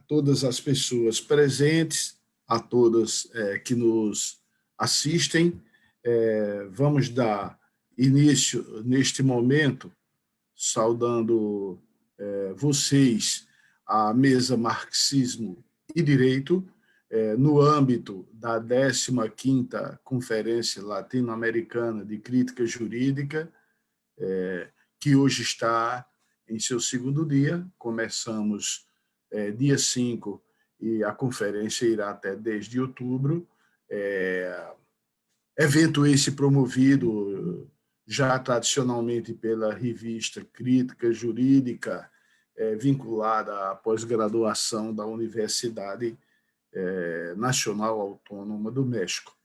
todas as pessoas presentes, a todas que nos assistem. Vamos dar início, neste momento, saudando vocês à mesa Marxismo e Direito, no âmbito da 15ª Conferência Latino-Americana de Crítica Jurídica, que hoje está em seu segundo dia. Começamos dia 5 e a conferência irá até 10 de outubro. Evento esse promovido já tradicionalmente pela revista Crítica Jurídica, vinculada à pós-graduação da Universidade Nacional Autônoma do México.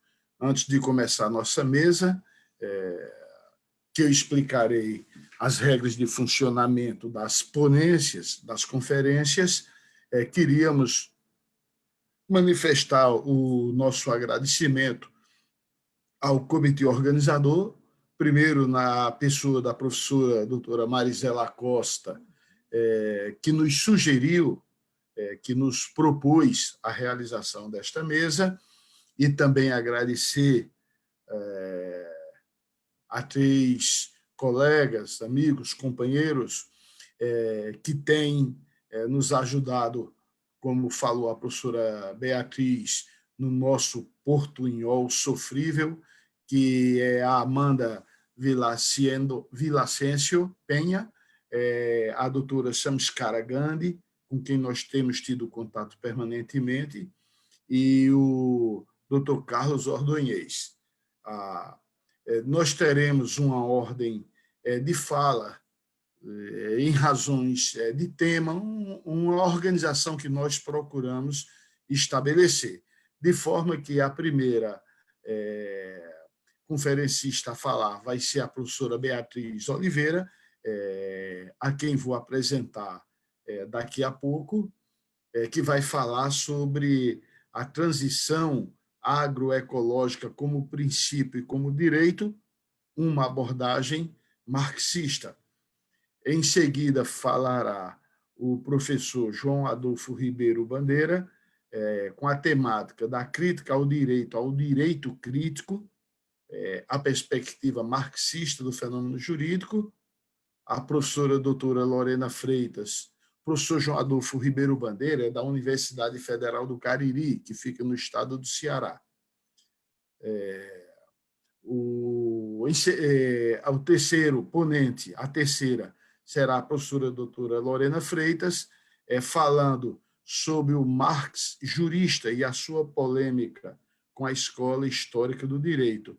Antes de começar a nossa mesa, que eu explicarei as regras de funcionamento das ponências, das conferências, queríamos manifestar o nosso agradecimento ao comitê organizador, primeiro na pessoa da professora doutora Marisela Costa, que nos sugeriu, que nos propôs a realização desta mesa, e também agradecer a 3 colegas, amigos, companheiros que têm nos ajudado, como falou a professora Beatriz, no nosso portunhol sofrível, que é a Amanda Villasencio Penha, a doutora Samskara Gandhi, com quem nós temos tido contato permanentemente, e o doutor Carlos Ordonhês. Nós teremos uma ordem de fala em razões de tema, uma organização que nós procuramos estabelecer, de forma que a primeira conferencista a falar vai ser a professora Beatriz Oliveira, a quem vou apresentar daqui a pouco, que vai falar sobre a transição agroecológica como princípio e como direito, uma abordagem marxista. Em seguida, falará o professor João Adolfo Ribeiro Bandeira, com a temática da crítica ao direito crítico, a perspectiva marxista do fenômeno jurídico. A professora doutora Lorena Freitas, professor João Adolfo Ribeiro Bandeira, da Universidade Federal do Cariri, que fica no estado do Ceará. O terceiro ponente, a terceira, será a professora doutora Lorena Freitas, falando sobre o Marx jurista e a sua polêmica com a escola histórica do direito.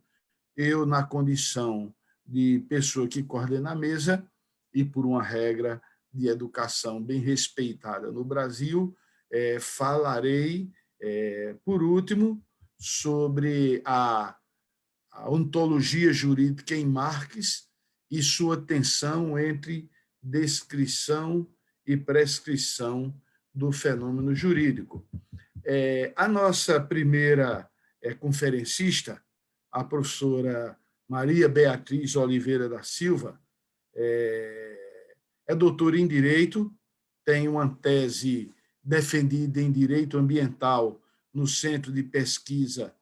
Eu, na condição de pessoa que coordena a mesa, e por uma regra de educação bem respeitada no Brasil, falarei, por último, sobre a ontologia jurídica em Marx e sua tensão entre descrição e prescrição do fenômeno jurídico. A nossa primeira conferencista, a professora Maria Beatriz Oliveira da Silva, é doutora em Direito, tem uma tese defendida em Direito Ambiental no Centro de Pesquisa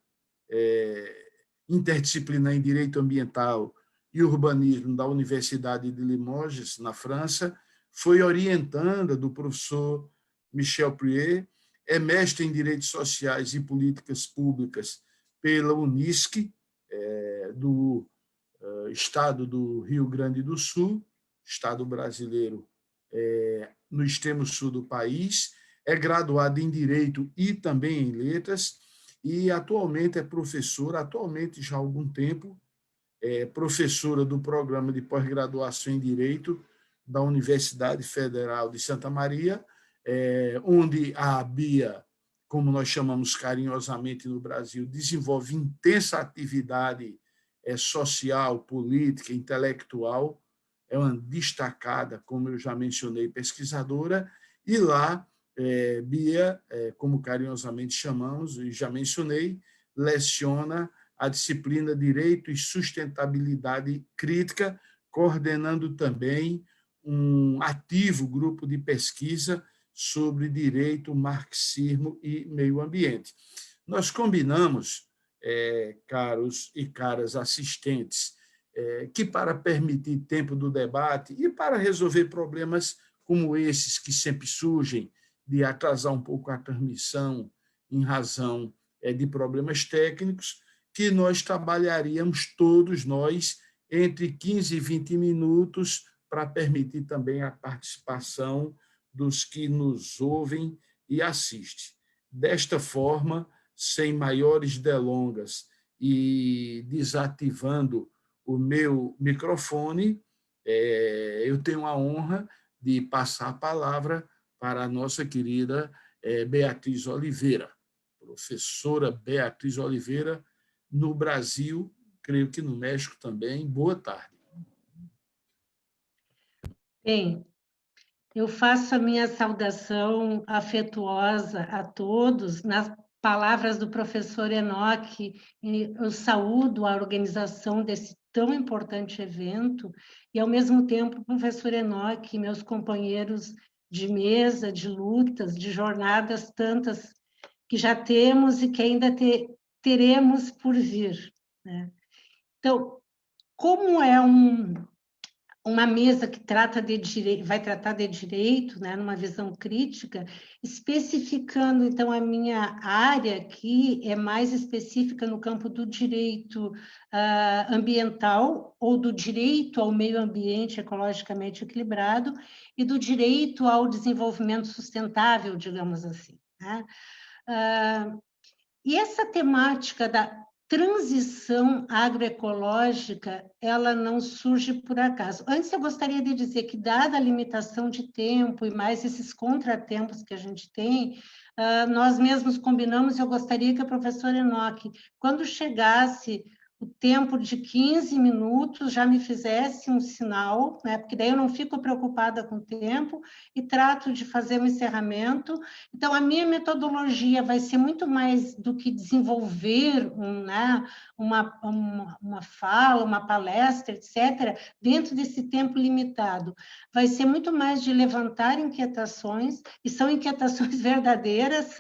Interdisciplinar em Direito Ambiental e Urbanismo da Universidade de Limoges, na França, foi orientanda do professor Michel Prier, é mestre em Direitos Sociais e Políticas Públicas pela Unisc, do estado do Rio Grande do Sul, estado brasileiro no extremo sul do país, é graduado em Direito e também em Letras, e atualmente é professora, já há algum tempo, professora do programa de pós-graduação em Direito da Universidade Federal de Santa Maria, onde a Bia, como nós chamamos carinhosamente no Brasil, desenvolve intensa atividade social, política, intelectual, é uma destacada, como eu já mencionei, pesquisadora, e lá, Bia, como carinhosamente chamamos, e já mencionei, leciona a disciplina Direito e Sustentabilidade Crítica, coordenando também um ativo grupo de pesquisa sobre direito, marxismo e meio ambiente. Nós combinamos, caros e caras assistentes, que para permitir tempo do debate e para resolver problemas como esses que sempre surgem, de atrasar um pouco a transmissão em razão de problemas técnicos, que nós trabalharíamos todos nós entre 15 e 20 minutos para permitir também a participação dos que nos ouvem e assistem. Desta forma, sem maiores delongas e desativando o meu microfone, eu tenho a honra de passar a palavra para a nossa querida Beatriz Oliveira, professora Beatriz Oliveira, no Brasil, creio que no México também. Boa tarde. Bem, eu faço a minha saudação afetuosa a todos, nas palavras do professor Enoque, eu saúdo a organização desse tão importante evento, e, ao mesmo tempo, professor Enoque, meus companheiros de mesa, de lutas, de jornadas tantas que já temos e que ainda teremos por vir, né? Então, como é uma mesa que trata de direito, vai tratar de direito, né, numa visão crítica, especificando, então, a minha área aqui é mais específica no campo do direito ambiental, ou do direito ao meio ambiente ecologicamente equilibrado, e do direito ao desenvolvimento sustentável, digamos assim, né? E essa temática da transição agroecológica, ela não surge por acaso. Antes, eu gostaria de dizer que, dada a limitação de tempo e mais esses contratempos que a gente tem, nós mesmos combinamos, eu gostaria que a professora Enoque, quando chegasse o tempo de 15 minutos, já me fizesse um sinal, né? Porque daí eu não fico preocupada com o tempo e trato de fazer o encerramento. Então, a minha metodologia vai ser muito mais do que desenvolver uma fala, uma palestra, etc., dentro desse tempo limitado. Vai ser muito mais de levantar inquietações, e são inquietações verdadeiras,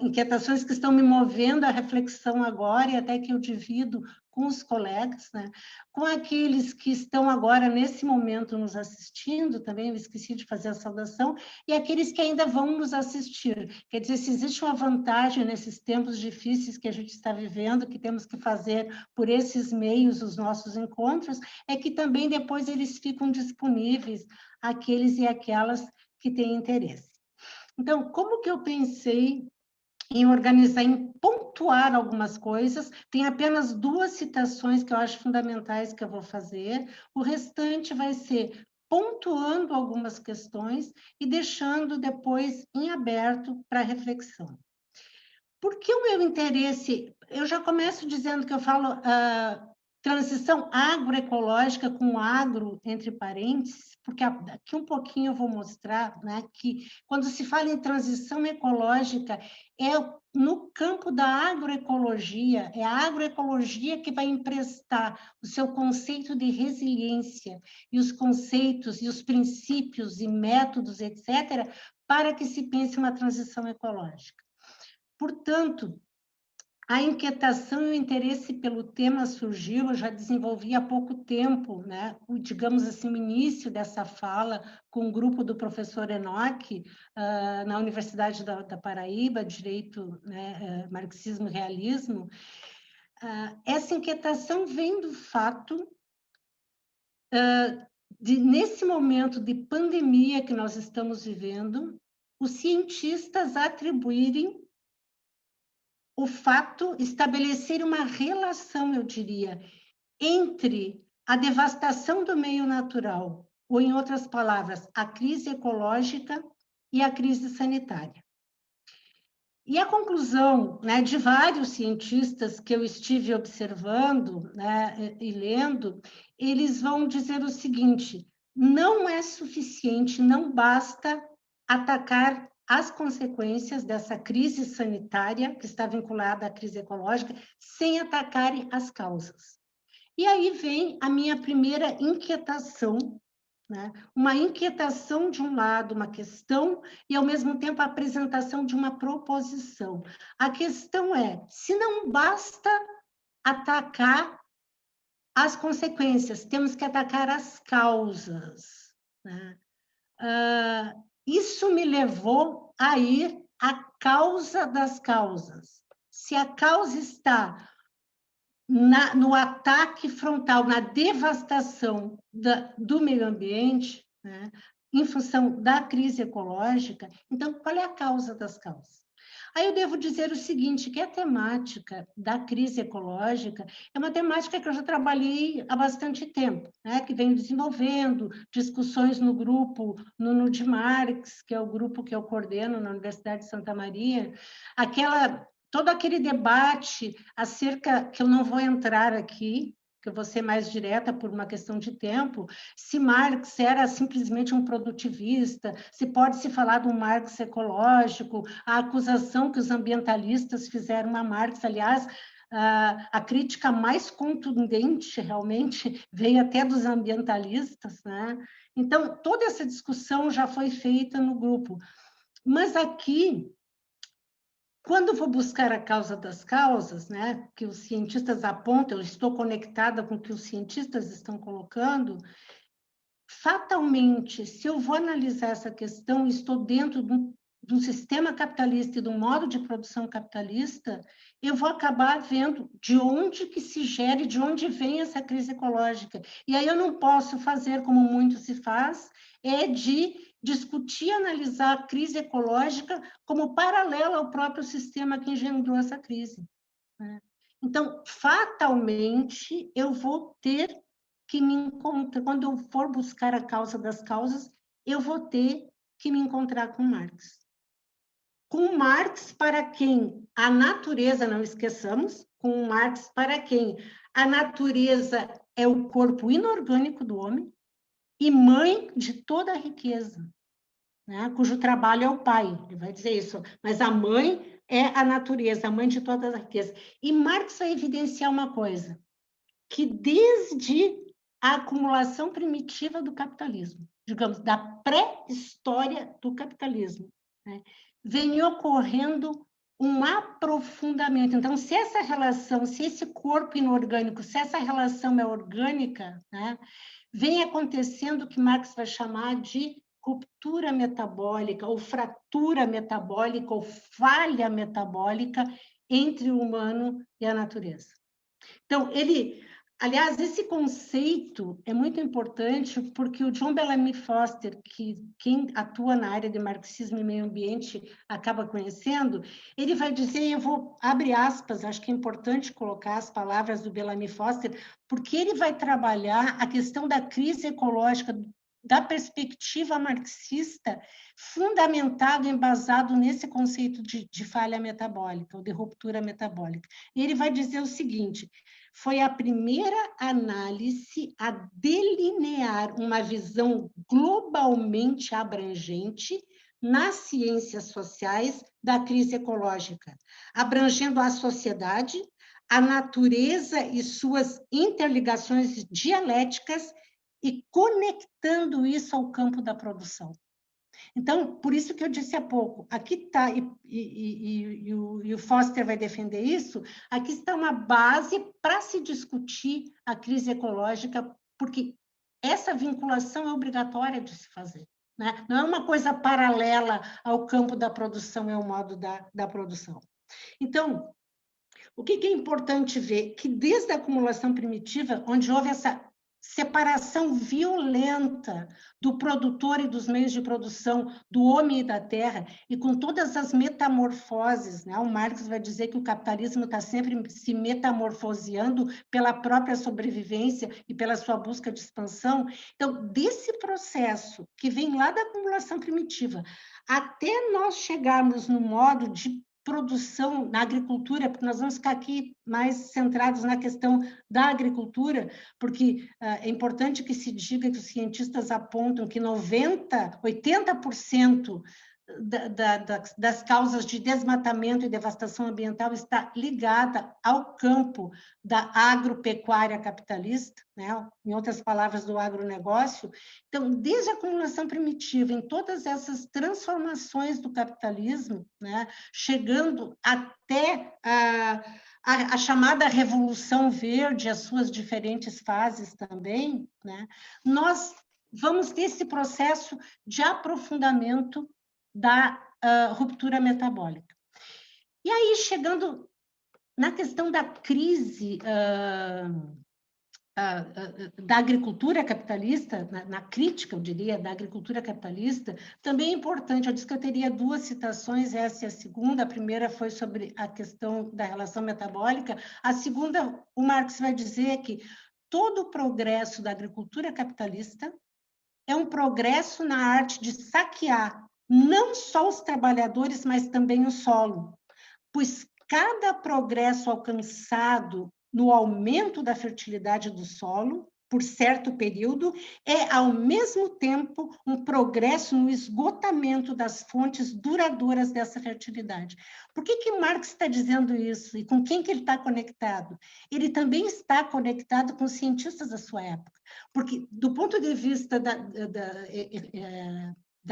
inquietações que estão me movendo à reflexão agora, e até que eu divido com os colegas, né? Com aqueles que estão agora, nesse momento, nos assistindo, também eu esqueci de fazer a saudação, e aqueles que ainda vão nos assistir. Quer dizer, se existe uma vantagem nesses tempos difíceis que a gente está vivendo, que temos que fazer por esses meios os nossos encontros, é que também depois eles ficam disponíveis àqueles e aquelas que têm interesse. Então, como que eu pensei em organizar, em pontuar algumas coisas? Tem apenas 2 citações que eu acho fundamentais que eu vou fazer, o restante vai ser pontuando algumas questões e deixando depois em aberto para reflexão. Por que o meu interesse? Eu já começo dizendo que eu falo transição agroecológica, com agro entre parênteses, porque daqui um pouquinho eu vou mostrar, né, que quando se fala em transição ecológica, é no campo da agroecologia, é a agroecologia que vai emprestar o seu conceito de resiliência e os conceitos e os princípios e métodos, etc., para que se pense uma transição ecológica. Portanto, a inquietação e o interesse pelo tema surgiu, eu já desenvolvi há pouco tempo, né, digamos assim, o início dessa fala com o grupo do professor Enoque, na Universidade da Paraíba, Direito, né, Marxismo e Realismo. Essa inquietação vem do fato de, nesse momento de pandemia que nós estamos vivendo, os cientistas atribuírem o fato, estabelecer uma relação, eu diria, entre a devastação do meio natural, ou, em outras palavras, a crise ecológica e a crise sanitária. E a conclusão, né, de vários cientistas que eu estive observando, né, e lendo, eles vão dizer o seguinte: não é suficiente, não basta atacar as consequências dessa crise sanitária, que está vinculada à crise ecológica, sem atacarem as causas. E aí vem a minha primeira inquietação né? Uma inquietação de um lado, uma questão, e, ao mesmo tempo, a apresentação de uma proposição. A questão é, se não basta atacar as consequências, temos que atacar as causas, né? Isso me levou a ir à causa das causas. Se a causa está no ataque frontal, na devastação do meio ambiente, né, em função da crise ecológica, então, qual é a causa das causas? Aí eu devo dizer o seguinte, que a temática da crise ecológica é uma temática que eu já trabalhei há bastante tempo, né, que venho desenvolvendo discussões no grupo, no Nudmarx, que é o grupo que eu coordeno na Universidade de Santa Maria, todo aquele debate acerca, que eu não vou entrar aqui, que eu vou ser mais direta por uma questão de tempo, se Marx era simplesmente um produtivista, se pode-se falar de um Marx ecológico, a acusação que os ambientalistas fizeram a Marx, aliás, a crítica mais contundente, realmente, veio até dos ambientalistas, né? Então, toda essa discussão já foi feita no grupo. Mas aqui, quando vou buscar a causa das causas, né, que os cientistas apontam, eu estou conectada com o que os cientistas estão colocando, fatalmente, se eu vou analisar essa questão, estou dentro de um sistema capitalista e de um modo de produção capitalista, eu vou acabar vendo de onde que se gere, de onde vem essa crise ecológica. E aí eu não posso fazer como muito se faz, é de discutir, analisar a crise ecológica como paralela ao próprio sistema que engendrou essa crise, né? Então, fatalmente, eu vou ter que me encontrar, quando eu for buscar a causa das causas, eu vou ter que me encontrar com Marx. Com Marx, para quem a natureza, não esqueçamos, com Marx, para quem a natureza é o corpo inorgânico do homem e mãe de toda a riqueza, né? Cujo trabalho é o pai, ele vai dizer isso, mas a mãe é a natureza, a mãe de toda a riqueza. E Marx vai evidenciar uma coisa, que desde a acumulação primitiva do capitalismo, digamos, da pré-história do capitalismo, né, vem ocorrendo um aprofundamento. Então, se essa relação, se esse corpo inorgânico, se essa relação é orgânica, né, vem acontecendo o que Marx vai chamar de ruptura metabólica, ou fratura metabólica, ou falha metabólica entre o humano e a natureza. Então, aliás, esse conceito é muito importante porque o John Bellamy Foster, que quem atua na área de marxismo e meio ambiente acaba conhecendo, ele vai dizer, eu vou abrir aspas, acho que é importante colocar as palavras do Bellamy Foster, porque ele vai trabalhar a questão da crise ecológica da perspectiva marxista, fundamentado, embasado nesse conceito de falha metabólica, ou de ruptura metabólica. E ele vai dizer o seguinte, foi a primeira análise a delinear uma visão globalmente abrangente nas ciências sociais da crise ecológica, abrangendo a sociedade, a natureza e suas interligações dialéticas e conectando isso ao campo da produção. Então, por isso que eu disse há pouco, aqui está, e o Foster vai defender isso, aqui está uma base para se discutir a crise ecológica, porque essa vinculação é obrigatória de se fazer, né? Não é uma coisa paralela ao campo da produção, é o modo da produção. Então, o que é importante ver? Que desde a acumulação primitiva, onde houve essa separação violenta do produtor e dos meios de produção, do homem e da terra, e com todas as metamorfoses, né? O Marx vai dizer que o capitalismo está sempre se metamorfoseando pela própria sobrevivência e pela sua busca de expansão. Então, desse processo que vem lá da acumulação primitiva, até nós chegarmos no modo de produção na agricultura, porque nós vamos ficar aqui mais centrados na questão da agricultura, porque é importante que se diga que os cientistas apontam que 80% das causas de desmatamento e devastação ambiental está ligada ao campo da agropecuária capitalista, né? Em outras palavras, do agronegócio. Então, desde a acumulação primitiva, em todas essas transformações do capitalismo, né? Chegando até a chamada Revolução Verde, as suas diferentes fases também, né? Nós vamos ter esse processo de aprofundamento da ruptura metabólica. E aí, chegando na questão da crise da agricultura capitalista, na crítica, eu diria, da agricultura capitalista, também é importante. Eu disse que eu teria duas citações, essa é a segunda. A primeira foi sobre a questão da relação metabólica. A segunda, o Marx vai dizer que todo o progresso da agricultura capitalista é um progresso na arte de saquear não só os trabalhadores, mas também o solo, pois cada progresso alcançado no aumento da fertilidade do solo, por certo período, é, ao mesmo tempo, um progresso no esgotamento das fontes duradouras dessa fertilidade. Por que Marx está dizendo isso? E com quem que ele está conectado? Ele também está conectado com os cientistas da sua época, porque, do ponto de vista da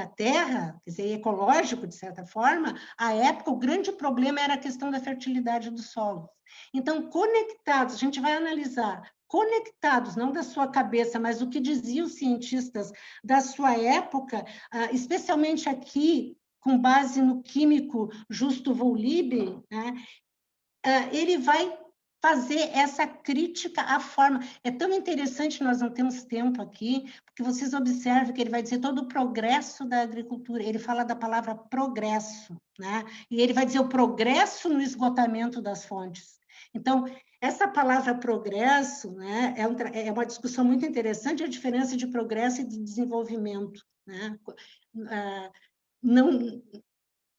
terra, quer dizer, ecológico, de certa forma, à época, o grande problema era a questão da fertilidade do solo. Então, conectados, a gente vai analisar, conectados, não da sua cabeça, mas o que diziam os cientistas da sua época, especialmente aqui, com base no químico Justo von Liebig, né, ele vai fazer essa crítica à forma. É tão interessante, nós não temos tempo aqui, porque vocês observam que ele vai dizer todo o progresso da agricultura, ele fala da palavra progresso, né? E ele vai dizer o progresso no esgotamento das fontes. Então, essa palavra progresso, né, é uma discussão muito interessante, a diferença de progresso e de desenvolvimento, né? Não...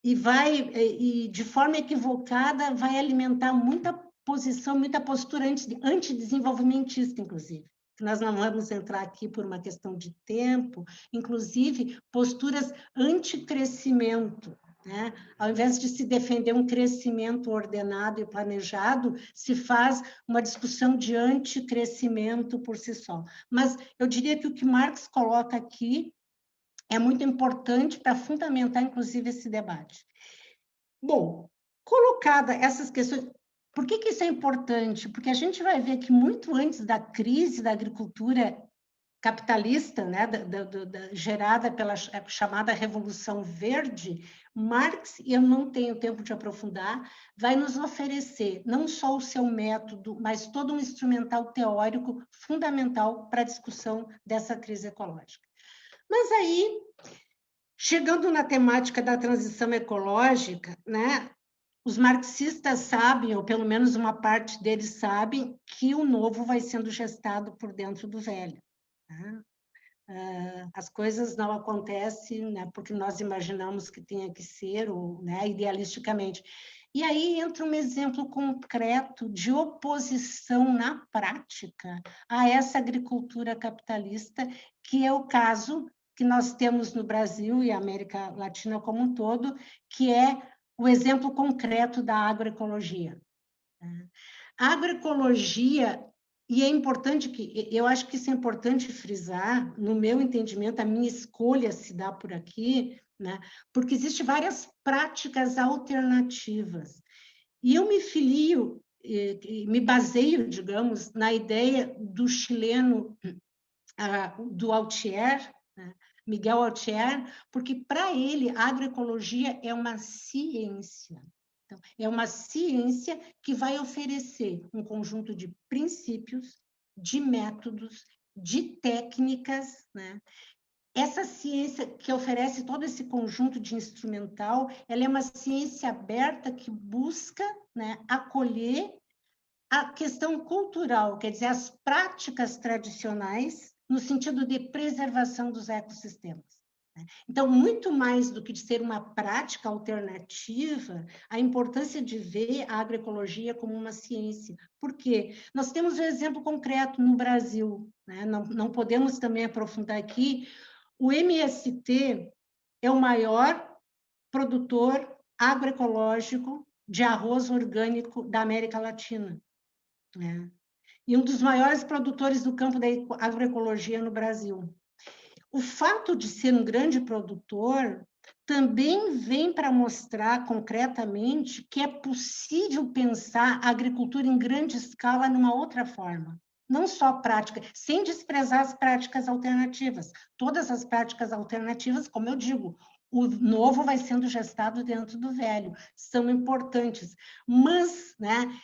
E de forma equivocada, vai alimentar muita posição, muita postura antidesenvolvimentista, inclusive. Nós não vamos entrar aqui por uma questão de tempo, inclusive posturas anticrescimento, né? Ao invés de se defender um crescimento ordenado e planejado, se faz uma discussão de anticrescimento por si só. Mas eu diria que o que Marx coloca aqui é muito importante para fundamentar, inclusive, esse debate. Bom, colocada essas questões, por que isso é importante? Porque a gente vai ver que muito antes da crise da agricultura capitalista, né, gerada pela chamada Revolução Verde, Marx, e eu não tenho tempo de aprofundar, vai nos oferecer não só o seu método, mas todo um instrumental teórico fundamental para a discussão dessa crise ecológica. Mas aí, chegando na temática da transição ecológica, né, os marxistas sabem, ou pelo menos uma parte deles sabem, que o novo vai sendo gestado por dentro do velho. Né? As coisas não acontecem, né, porque nós imaginamos que tenha que ser, ou, né, idealisticamente. E aí entra um exemplo concreto de oposição na prática a essa agricultura capitalista, que é o caso que nós temos no Brasil e América Latina como um todo, que é o exemplo concreto da agroecologia. A agroecologia, e é importante que, eu acho que isso é importante frisar, no meu entendimento, a minha escolha se dá por aqui, né? Porque existem várias práticas alternativas. E eu me filio, me baseio, digamos, na ideia do chileno, do Altier, né? Miguel Altier, porque para ele a agroecologia é uma ciência. Então, é uma ciência que vai oferecer um conjunto de princípios, de métodos, de técnicas, né? Essa ciência que oferece todo esse conjunto de instrumental, ela é uma ciência aberta que busca, né, acolher a questão cultural, quer dizer, as práticas tradicionais, no sentido de preservação dos ecossistemas. Então, muito mais do que de ser uma prática alternativa, a importância de ver a agroecologia como uma ciência. Por quê? Nós temos um exemplo concreto no Brasil, né? Não podemos também aprofundar aqui. O MST é o maior produtor agroecológico de arroz orgânico da América Latina, né? E um dos maiores produtores do campo da agroecologia no Brasil. O fato de ser um grande produtor também vem para mostrar concretamente que é possível pensar a agricultura em grande escala numa outra forma. Não só prática, sem desprezar as práticas alternativas. Todas as práticas alternativas, como eu digo, o novo vai sendo gestado dentro do velho, são importantes. Mas, né,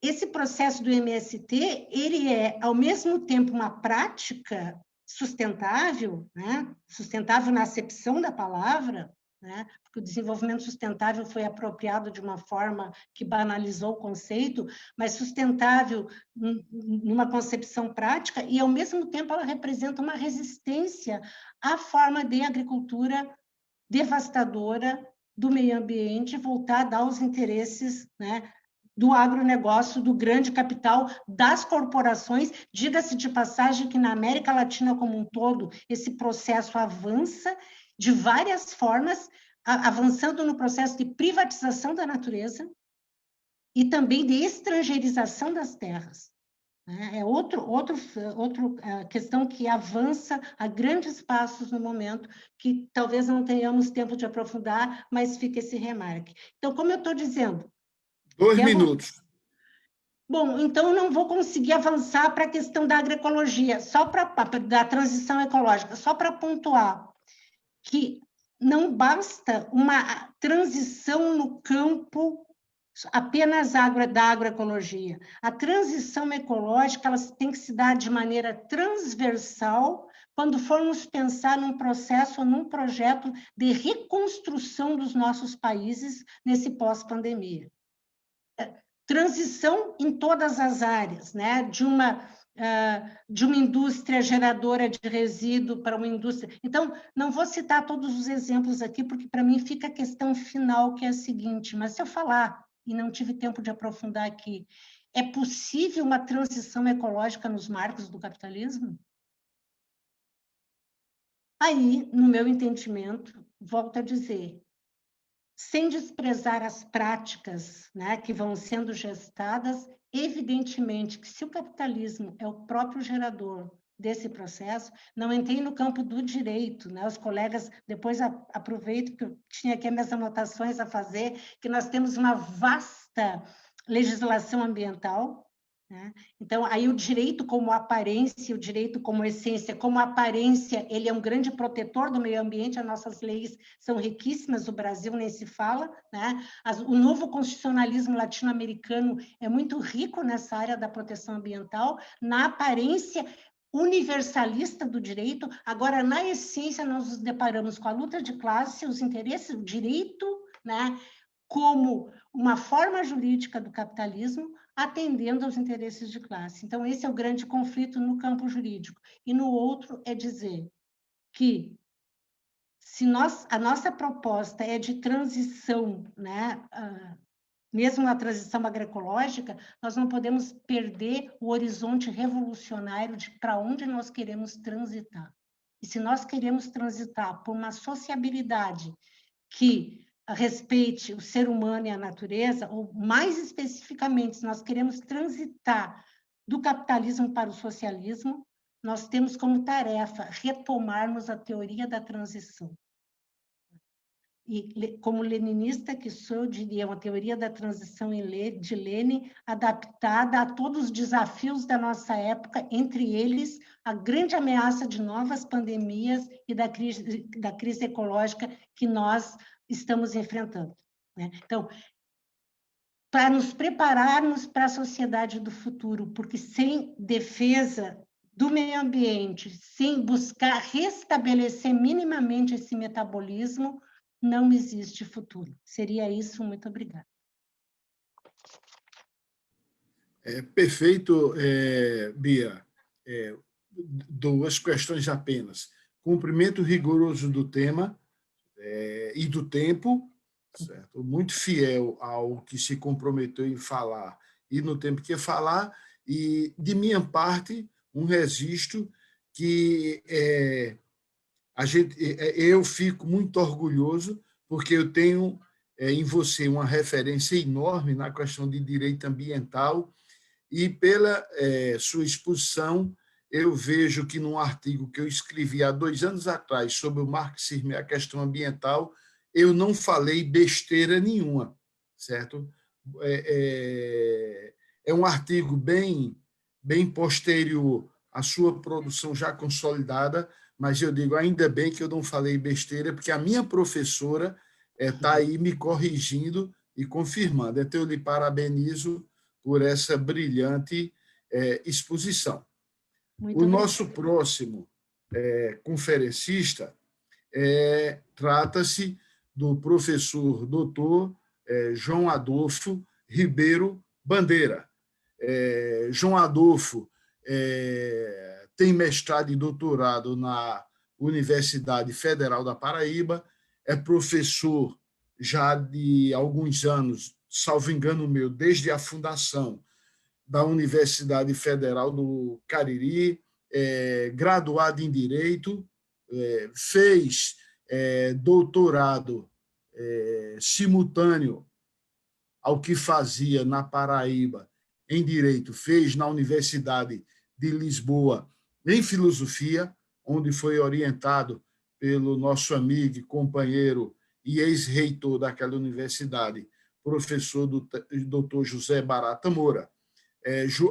esse processo do MST, ele é, ao mesmo tempo, uma prática sustentável, né? Sustentável na acepção da palavra, né? Porque o desenvolvimento sustentável foi apropriado de uma forma que banalizou o conceito, mas sustentável numa concepção prática, e, ao mesmo tempo, ela representa uma resistência à forma de agricultura devastadora do meio ambiente, voltada aos interesses, né, do agronegócio, do grande capital, das corporações. Diga-se de passagem que na América Latina como um todo, esse processo avança de várias formas, avançando no processo de privatização da natureza e também de estrangeirização das terras. É outra questão que avança a grandes passos no momento, que talvez não tenhamos tempo de aprofundar, mas fica esse remarque. Então, como eu estou dizendo... 2 minutos. Bom, então eu não vou conseguir avançar para a questão da agroecologia, da transição ecológica, só para pontuar que não basta uma transição no campo apenas da agroecologia. A transição ecológica ela tem que se dar de maneira transversal quando formos pensar num processo ou num projeto de reconstrução dos nossos países nesse pós-pandemia. Transição em todas as áreas, né? De uma indústria geradora de resíduo para uma indústria... Então, não vou citar todos os exemplos aqui, porque, para mim, fica a questão final, que é a seguinte, mas se eu falar, e não tive tempo de aprofundar aqui, é possível uma transição ecológica nos marcos do capitalismo? Aí, no meu entendimento, volto a dizer, sem desprezar as práticas, né, que vão sendo gestadas, evidentemente que se o capitalismo é o próprio gerador desse processo, não entrei no campo do direito, né? Os colegas, depois aproveito que eu tinha aqui as minhas anotações a fazer, que nós temos uma vasta legislação ambiental, né? Então, aí o direito como aparência, o direito como essência, como aparência, ele é um grande protetor do meio ambiente, as nossas leis são riquíssimas, o Brasil nem se fala, né? O novo constitucionalismo latino-americano é muito rico nessa área da proteção ambiental, na aparência universalista do direito. Agora, na essência, nós nos deparamos com a luta de classe, os interesses, o direito, né, como uma forma jurídica do capitalismo, atendendo aos interesses de classe. Então, esse é o grande conflito no campo jurídico. E no outro é dizer que, se a nossa proposta é de transição, né, mesmo na transição agroecológica, nós não podemos perder o horizonte revolucionário de para onde nós queremos transitar. E se nós queremos transitar por uma sociabilidade que respeite o ser humano e a natureza, ou mais especificamente, se nós queremos transitar do capitalismo para o socialismo, nós temos como tarefa retomarmos a teoria da transição. E, como leninista que sou, eu diria uma teoria da transição de Lenin, adaptada a todos os desafios da nossa época, entre eles a grande ameaça de novas pandemias e da crise ecológica que nós estamos enfrentando, né? Então, para nos prepararmos para a sociedade do futuro, porque sem defesa do meio ambiente, sem buscar restabelecer minimamente esse metabolismo, não existe futuro. Seria isso, muito obrigada. Perfeito, Bia. 2 questões apenas. Cumprimento rigoroso do tema e do tempo, certo? Muito fiel ao que se comprometeu em falar e no tempo que ia falar, e, de minha parte, um registro que eu fico muito orgulhoso porque eu tenho em você uma referência enorme na questão de direito ambiental e pela sua exposição, eu vejo que num artigo que eu escrevi há 2 anos atrás sobre o marxismo e a questão ambiental, eu não falei besteira nenhuma, certo? É um artigo bem posterior à sua produção já consolidada, mas eu digo, ainda bem que eu não falei besteira, porque a minha professora está aí me corrigindo e confirmando. Então, eu lhe parabenizo por essa brilhante exposição. Muito O obrigada. nosso próximo conferencista trata-se do professor doutor João Adolfo Ribeiro Bandeira. João Adolfo tem mestrado e doutorado na Universidade Federal da Paraíba, é professor já de alguns anos, salvo engano meu, desde a fundação da Universidade Federal do Cariri, graduado em Direito, fez doutorado simultâneo ao que fazia na Paraíba em Direito, fez na Universidade de Lisboa em Filosofia, onde foi orientado pelo nosso amigo, companheiro e ex-reitor daquela universidade, professor Dr. José Barata Moura.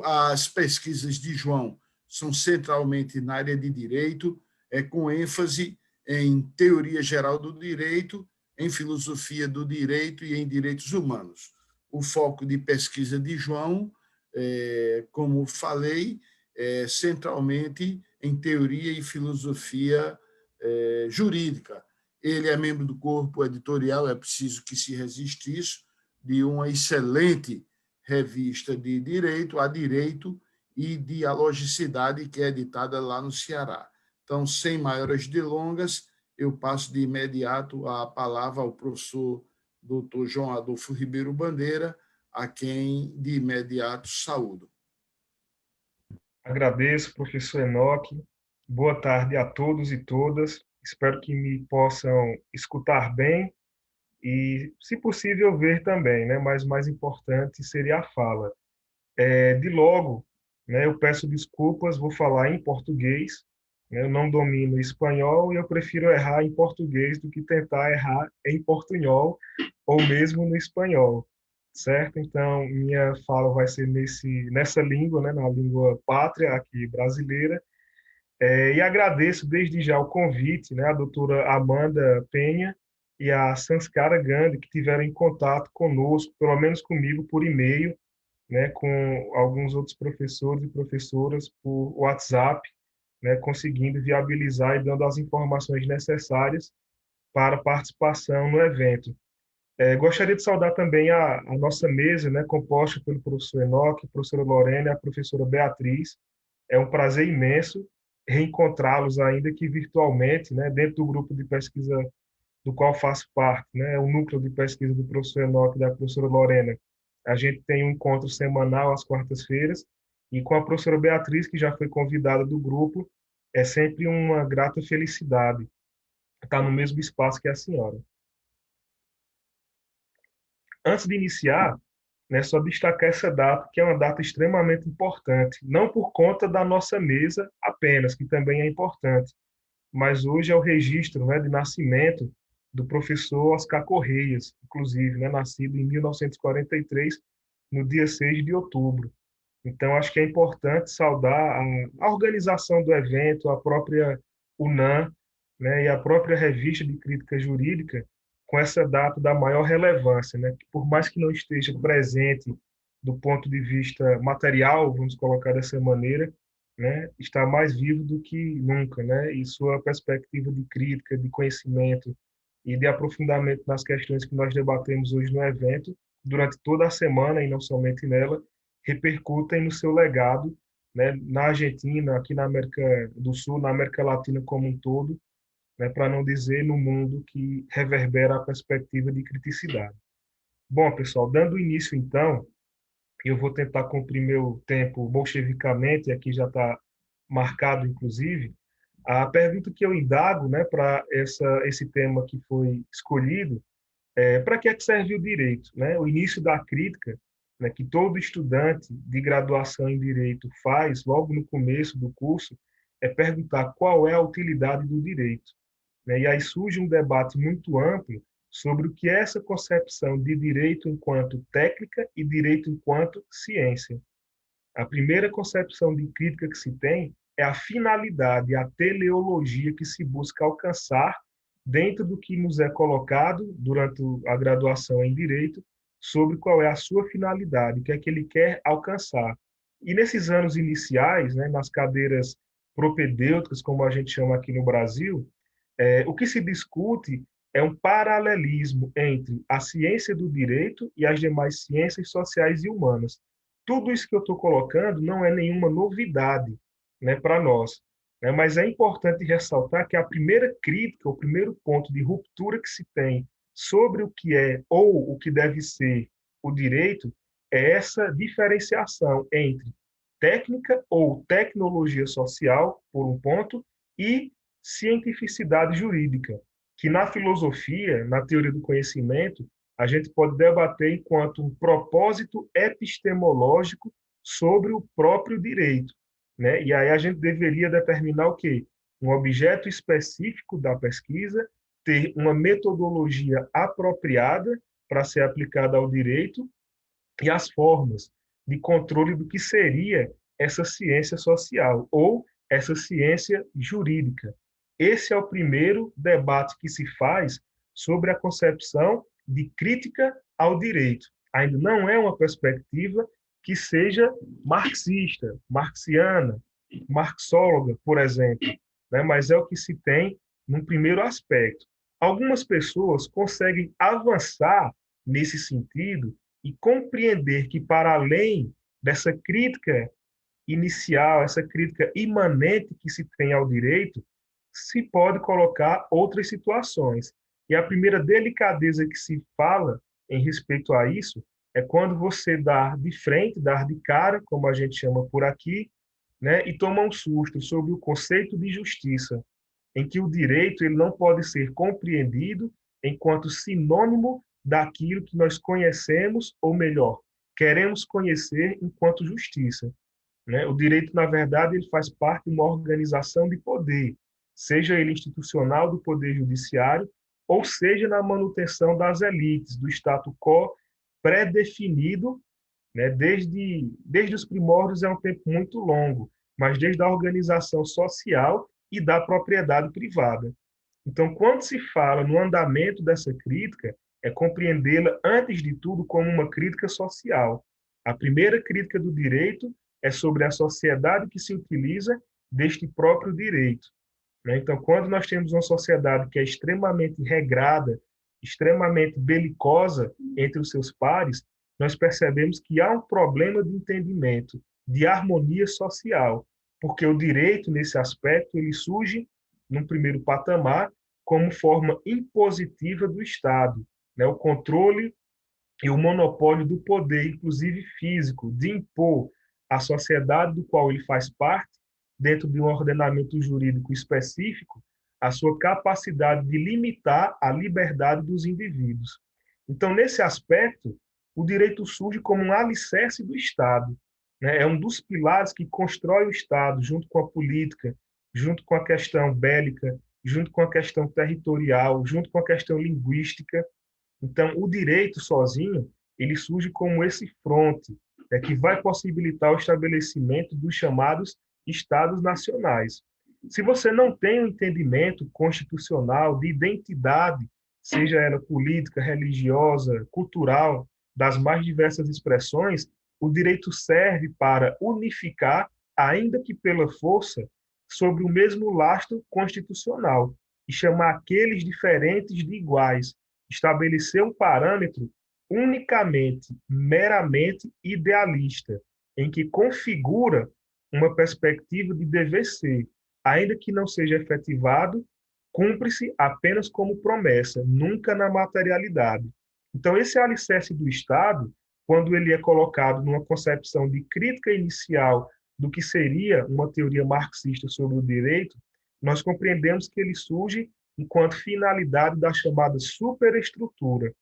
As pesquisas de João são centralmente na área de direito, com ênfase em teoria geral do direito, em filosofia do direito e em direitos humanos. O foco de pesquisa de João, como falei, é centralmente em teoria e filosofia jurídica. Ele é membro do corpo editorial, é preciso que se resista isso, de uma excelente revista de direito, A Direito e Dialogicidade, que é editada lá no Ceará. Então, sem maiores delongas, eu passo de imediato a palavra ao professor Dr. João Adolfo Ribeiro Bandeira, a quem de imediato saúdo. Agradeço, professor Enoque. Boa tarde a todos e todas. Espero que me possam escutar bem e, se possível, ver também, né? Mas o mais importante seria a fala. De logo, né, eu peço desculpas, vou falar em português, né? Eu não domino espanhol e eu prefiro errar em português do que tentar errar em portunhol ou mesmo no espanhol, certo? Então, minha fala vai ser nessa língua, né, na língua pátria aqui brasileira. E agradeço desde já o convite, né, a doutora Amanda Penha e a Sanskara Gandhi, que tiveram em contato conosco, pelo menos comigo, por e-mail, né, com alguns outros professores e professoras por WhatsApp, né, conseguindo viabilizar e dando as informações necessárias para a participação no evento. Gostaria de saudar também a nossa mesa, né, composta pelo professor Enoque, a professora Lorena e a professora Beatriz. É um prazer imenso reencontrá-los, ainda que virtualmente, né, dentro do grupo de pesquisa do qual faço parte, né, o núcleo de pesquisa do professor Enoque e da professora Lorena. A gente tem um encontro semanal às quartas-feiras, e com a professora Beatriz, que já foi convidada do grupo, é sempre uma grata felicidade estar no mesmo espaço que a senhora. Antes de iniciar, né, só destacar essa data, que é uma data extremamente importante, não por conta da nossa mesa apenas, que também é importante, mas hoje é o registro, né, de nascimento do professor Oscar Correias, inclusive, né, nascido em 1943, no dia 6 de outubro. Então, acho que é importante saudar a organização do evento, a própria UNAM, né, e a própria Revista de Crítica Jurídica, com essa data da maior relevância, né, que por mais que não esteja presente do ponto de vista material, vamos colocar dessa maneira, né, está mais vivo do que nunca, né, e sua perspectiva de crítica, de conhecimento e de aprofundamento nas questões que nós debatemos hoje no evento, durante toda a semana e não somente nela, repercutem no seu legado, né, na Argentina, aqui na América do Sul, na América Latina como um todo, né, para não dizer no mundo, que reverbera a perspectiva de criticidade. Bom, pessoal, dando início então, eu vou tentar cumprir meu tempo bolchevicamente, aqui já está marcado, inclusive. A pergunta que eu indago, né, para esse tema que foi escolhido é: para que é que serve o direito, né? O início da crítica, né, que todo estudante de graduação em direito faz logo no começo do curso, é perguntar qual é a utilidade do direito, né? E aí surge um debate muito amplo sobre o que é essa concepção de direito enquanto técnica e direito enquanto ciência. A primeira concepção de crítica que se tem é a finalidade, a teleologia que se busca alcançar dentro do que nos é colocado durante a graduação em direito, sobre qual é a sua finalidade, o que é que ele quer alcançar. E nesses anos iniciais, né, nas cadeiras propedêuticas, como a gente chama aqui no Brasil, o que se discute é um paralelismo entre a ciência do direito e as demais ciências sociais e humanas. Tudo isso que eu estou colocando não é nenhuma novidade, né, para nós, né, mas é importante ressaltar que a primeira crítica, o primeiro ponto de ruptura que se tem sobre o que é ou o que deve ser o direito é essa diferenciação entre técnica ou tecnologia social, por um ponto, e cientificidade jurídica, que na filosofia, na teoria do conhecimento, a gente pode debater enquanto um propósito epistemológico sobre o próprio direito, né? E aí a gente deveria determinar o quê? Um objeto específico da pesquisa, ter uma metodologia apropriada para ser aplicada ao direito e as formas de controle do que seria essa ciência social ou essa ciência jurídica. Esse é o primeiro debate que se faz sobre a concepção de crítica ao direito. Ainda não é uma perspectiva que seja marxista, marxiana, marxóloga, por exemplo, né? Mas é o que se tem num primeiro aspecto. Algumas pessoas conseguem avançar nesse sentido e compreender que, para além dessa crítica inicial, essa crítica imanente que se tem ao direito, se pode colocar outras situações. E a primeira delicadeza que se fala em respeito a isso é quando você dá de frente, dar de cara, como a gente chama por aqui, né, e toma um susto sobre o conceito de justiça, em que o direito ele não pode ser compreendido enquanto sinônimo daquilo que nós conhecemos, ou melhor, queremos conhecer enquanto justiça, né? O direito, na verdade, ele faz parte de uma organização de poder, seja ele institucional do poder judiciário, ou seja na manutenção das elites, do status quo pré-definido, né? Desde os primórdios é um tempo muito longo, mas desde a organização social e da propriedade privada. Então, quando se fala no andamento dessa crítica, é compreendê-la, antes de tudo, como uma crítica social. A primeira crítica do direito é sobre a sociedade que se utiliza deste próprio direito, né? Então, quando nós temos uma sociedade que é extremamente regrada, extremamente belicosa entre os seus pares, nós percebemos que há um problema de entendimento, de harmonia social, porque o direito, nesse aspecto, ele surge, num primeiro patamar, como forma impositiva do Estado, né? O controle e o monopólio do poder, inclusive físico, de impor à sociedade do qual ele faz parte, dentro de um ordenamento jurídico específico, a sua capacidade de limitar a liberdade dos indivíduos. Então, nesse aspecto, o direito surge como um alicerce do Estado, né? É um dos pilares que constrói o Estado, junto com a política, junto com a questão bélica, junto com a questão territorial, junto com a questão linguística. Então, o direito sozinho, ele surge como esse fronte, né, que vai possibilitar o estabelecimento dos chamados estados nacionais. Se você não tem um entendimento constitucional de identidade, seja ela política, religiosa, cultural, das mais diversas expressões, o direito serve para unificar, ainda que pela força, sobre o mesmo lastro constitucional e chamar aqueles diferentes de iguais, estabelecer um parâmetro unicamente, meramente idealista, em que configura uma perspectiva de dever ser, ainda que não seja efetivado, cumpre-se apenas como promessa, nunca na materialidade. Então, esse alicerce do Estado, quando ele é colocado numa concepção de crítica inicial do que seria uma teoria marxista sobre o direito, nós compreendemos que ele surge enquanto finalidade da chamada superestrutura,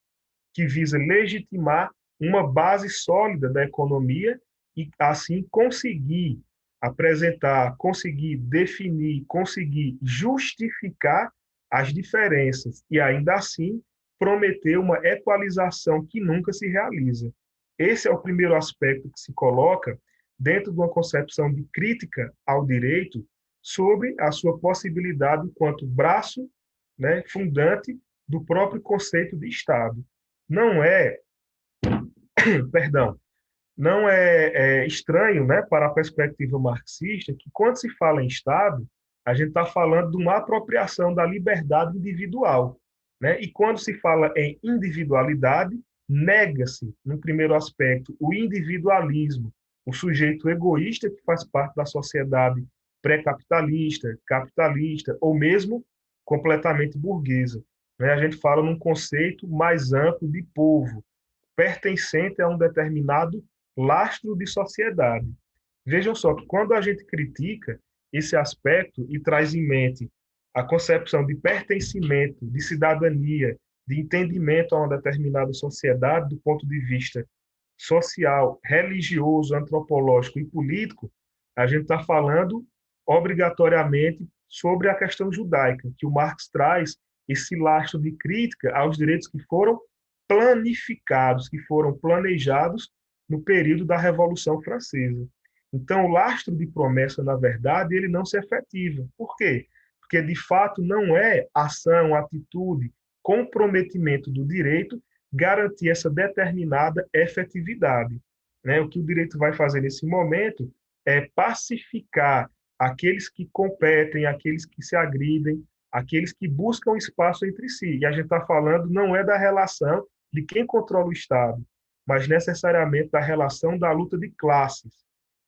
que visa legitimar uma base sólida da economia e, assim, conseguir apresentar, conseguir definir, conseguir justificar as diferenças e, ainda assim, prometer uma equalização que nunca se realiza. Esse é o primeiro aspecto que se coloca dentro de uma concepção de crítica ao direito sobre a sua possibilidade enquanto braço, né, fundante do próprio conceito de Estado. Não é, perdão, não é estranho, né, para a perspectiva marxista que, quando se fala em Estado, a gente está falando de uma apropriação da liberdade individual, né? E quando se fala em individualidade, nega-se, no primeiro aspecto, o individualismo, o sujeito egoísta que faz parte da sociedade pré-capitalista, capitalista, ou mesmo completamente burguesa, né? A gente fala num conceito mais amplo de povo, pertencente a um determinado lastro de sociedade. Vejam só que quando a gente critica esse aspecto e traz em mente a concepção de pertencimento, de cidadania, de entendimento a uma determinada sociedade do ponto de vista social, religioso, antropológico e político, a gente está falando obrigatoriamente sobre a questão judaica, que o Marx traz esse lastro de crítica aos direitos que foram planificados, que foram planejados no período da Revolução Francesa. Então, o lastro de promessa, na verdade, ele não se efetiva. Por quê? Porque, de fato, não é ação, atitude, comprometimento do direito garantir essa determinada efetividade, né? O que o direito vai fazer nesse momento é pacificar aqueles que competem, aqueles que se agridem, aqueles que buscam espaço entre si. E a gente está falando não é da relação de quem controla o Estado, mas necessariamente da relação da luta de classes.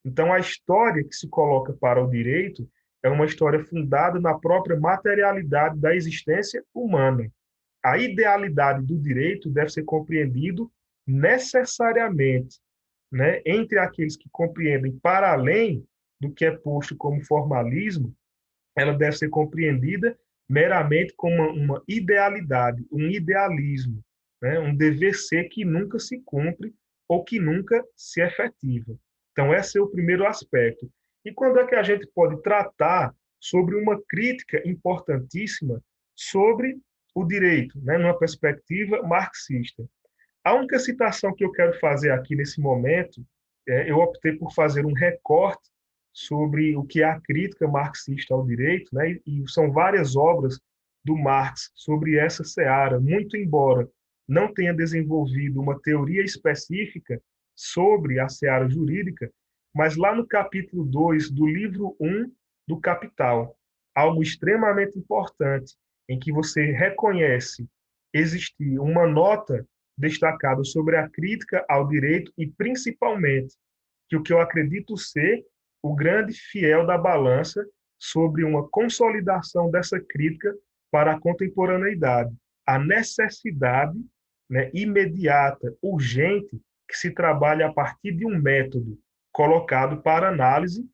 Então, a história que se coloca para o direito é uma história fundada na própria materialidade da existência humana. A idealidade do direito deve ser compreendido necessariamente, né, entre aqueles que compreendem para além do que é posto como formalismo, ela deve ser compreendida meramente como uma idealidade, um idealismo, né, um dever ser que nunca se cumpre ou que nunca se efetiva. Então, esse é o primeiro aspecto. E quando é que a gente pode tratar sobre uma crítica importantíssima sobre o direito, né, numa perspectiva marxista? A única citação que eu quero fazer aqui nesse momento, eu optei por fazer um recorte sobre o que é a crítica marxista ao direito, né, e são várias obras do Marx sobre essa seara, muito embora não tenha desenvolvido uma teoria específica sobre a seara jurídica, mas lá no capítulo 2 do livro 1 do Capital, algo extremamente importante, em que você reconhece existir uma nota destacada sobre a crítica ao direito e, principalmente, que o que eu acredito ser o grande fiel da balança sobre uma consolidação dessa crítica para a contemporaneidade, a necessidade, né, imediata, urgente, que se trabalha a partir de um método colocado para análise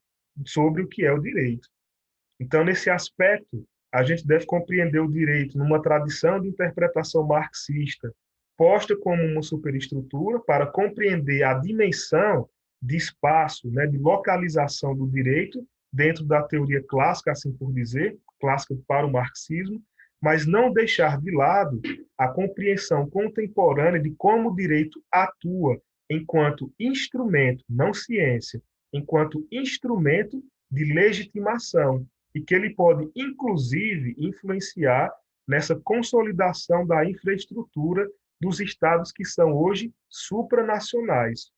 sobre o que é o direito. Então, nesse aspecto, a gente deve compreender o direito numa tradição de interpretação marxista, posta como uma superestrutura para compreender a dimensão de espaço, né, de localização do direito dentro da teoria clássica, assim por dizer, clássica para o marxismo, mas não deixar de lado a compreensão contemporânea de como o direito atua enquanto instrumento, não ciência, enquanto instrumento de legitimação, e que ele pode, inclusive, influenciar nessa consolidação da infraestrutura dos estados que são hoje supranacionais.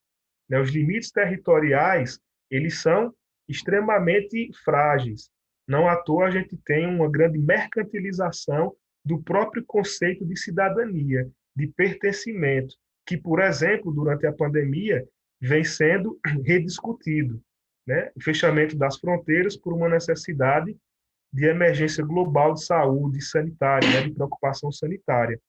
Os limites territoriais, eles são extremamente frágeis. Não à toa a gente tem uma grande mercantilização do próprio conceito de cidadania, de pertencimento, que, por exemplo, durante a pandemia, vem sendo rediscutido, né? O fechamento das fronteiras por uma necessidade de emergência global de saúde sanitária, né? De preocupação sanitária.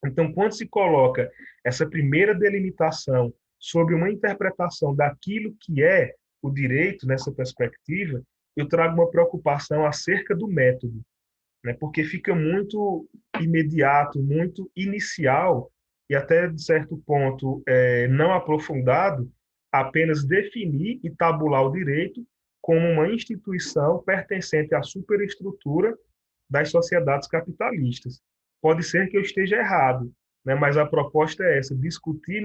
Então, quando se coloca essa primeira delimitação sobre uma interpretação daquilo que é o direito nessa perspectiva, eu trago uma preocupação acerca do método, né? Porque fica muito imediato, muito inicial e até, de certo ponto, não aprofundado, apenas definir e tabular o direito como uma instituição pertencente à superestrutura das sociedades capitalistas. Pode ser que eu esteja errado, né? Mas a proposta é essa, discutir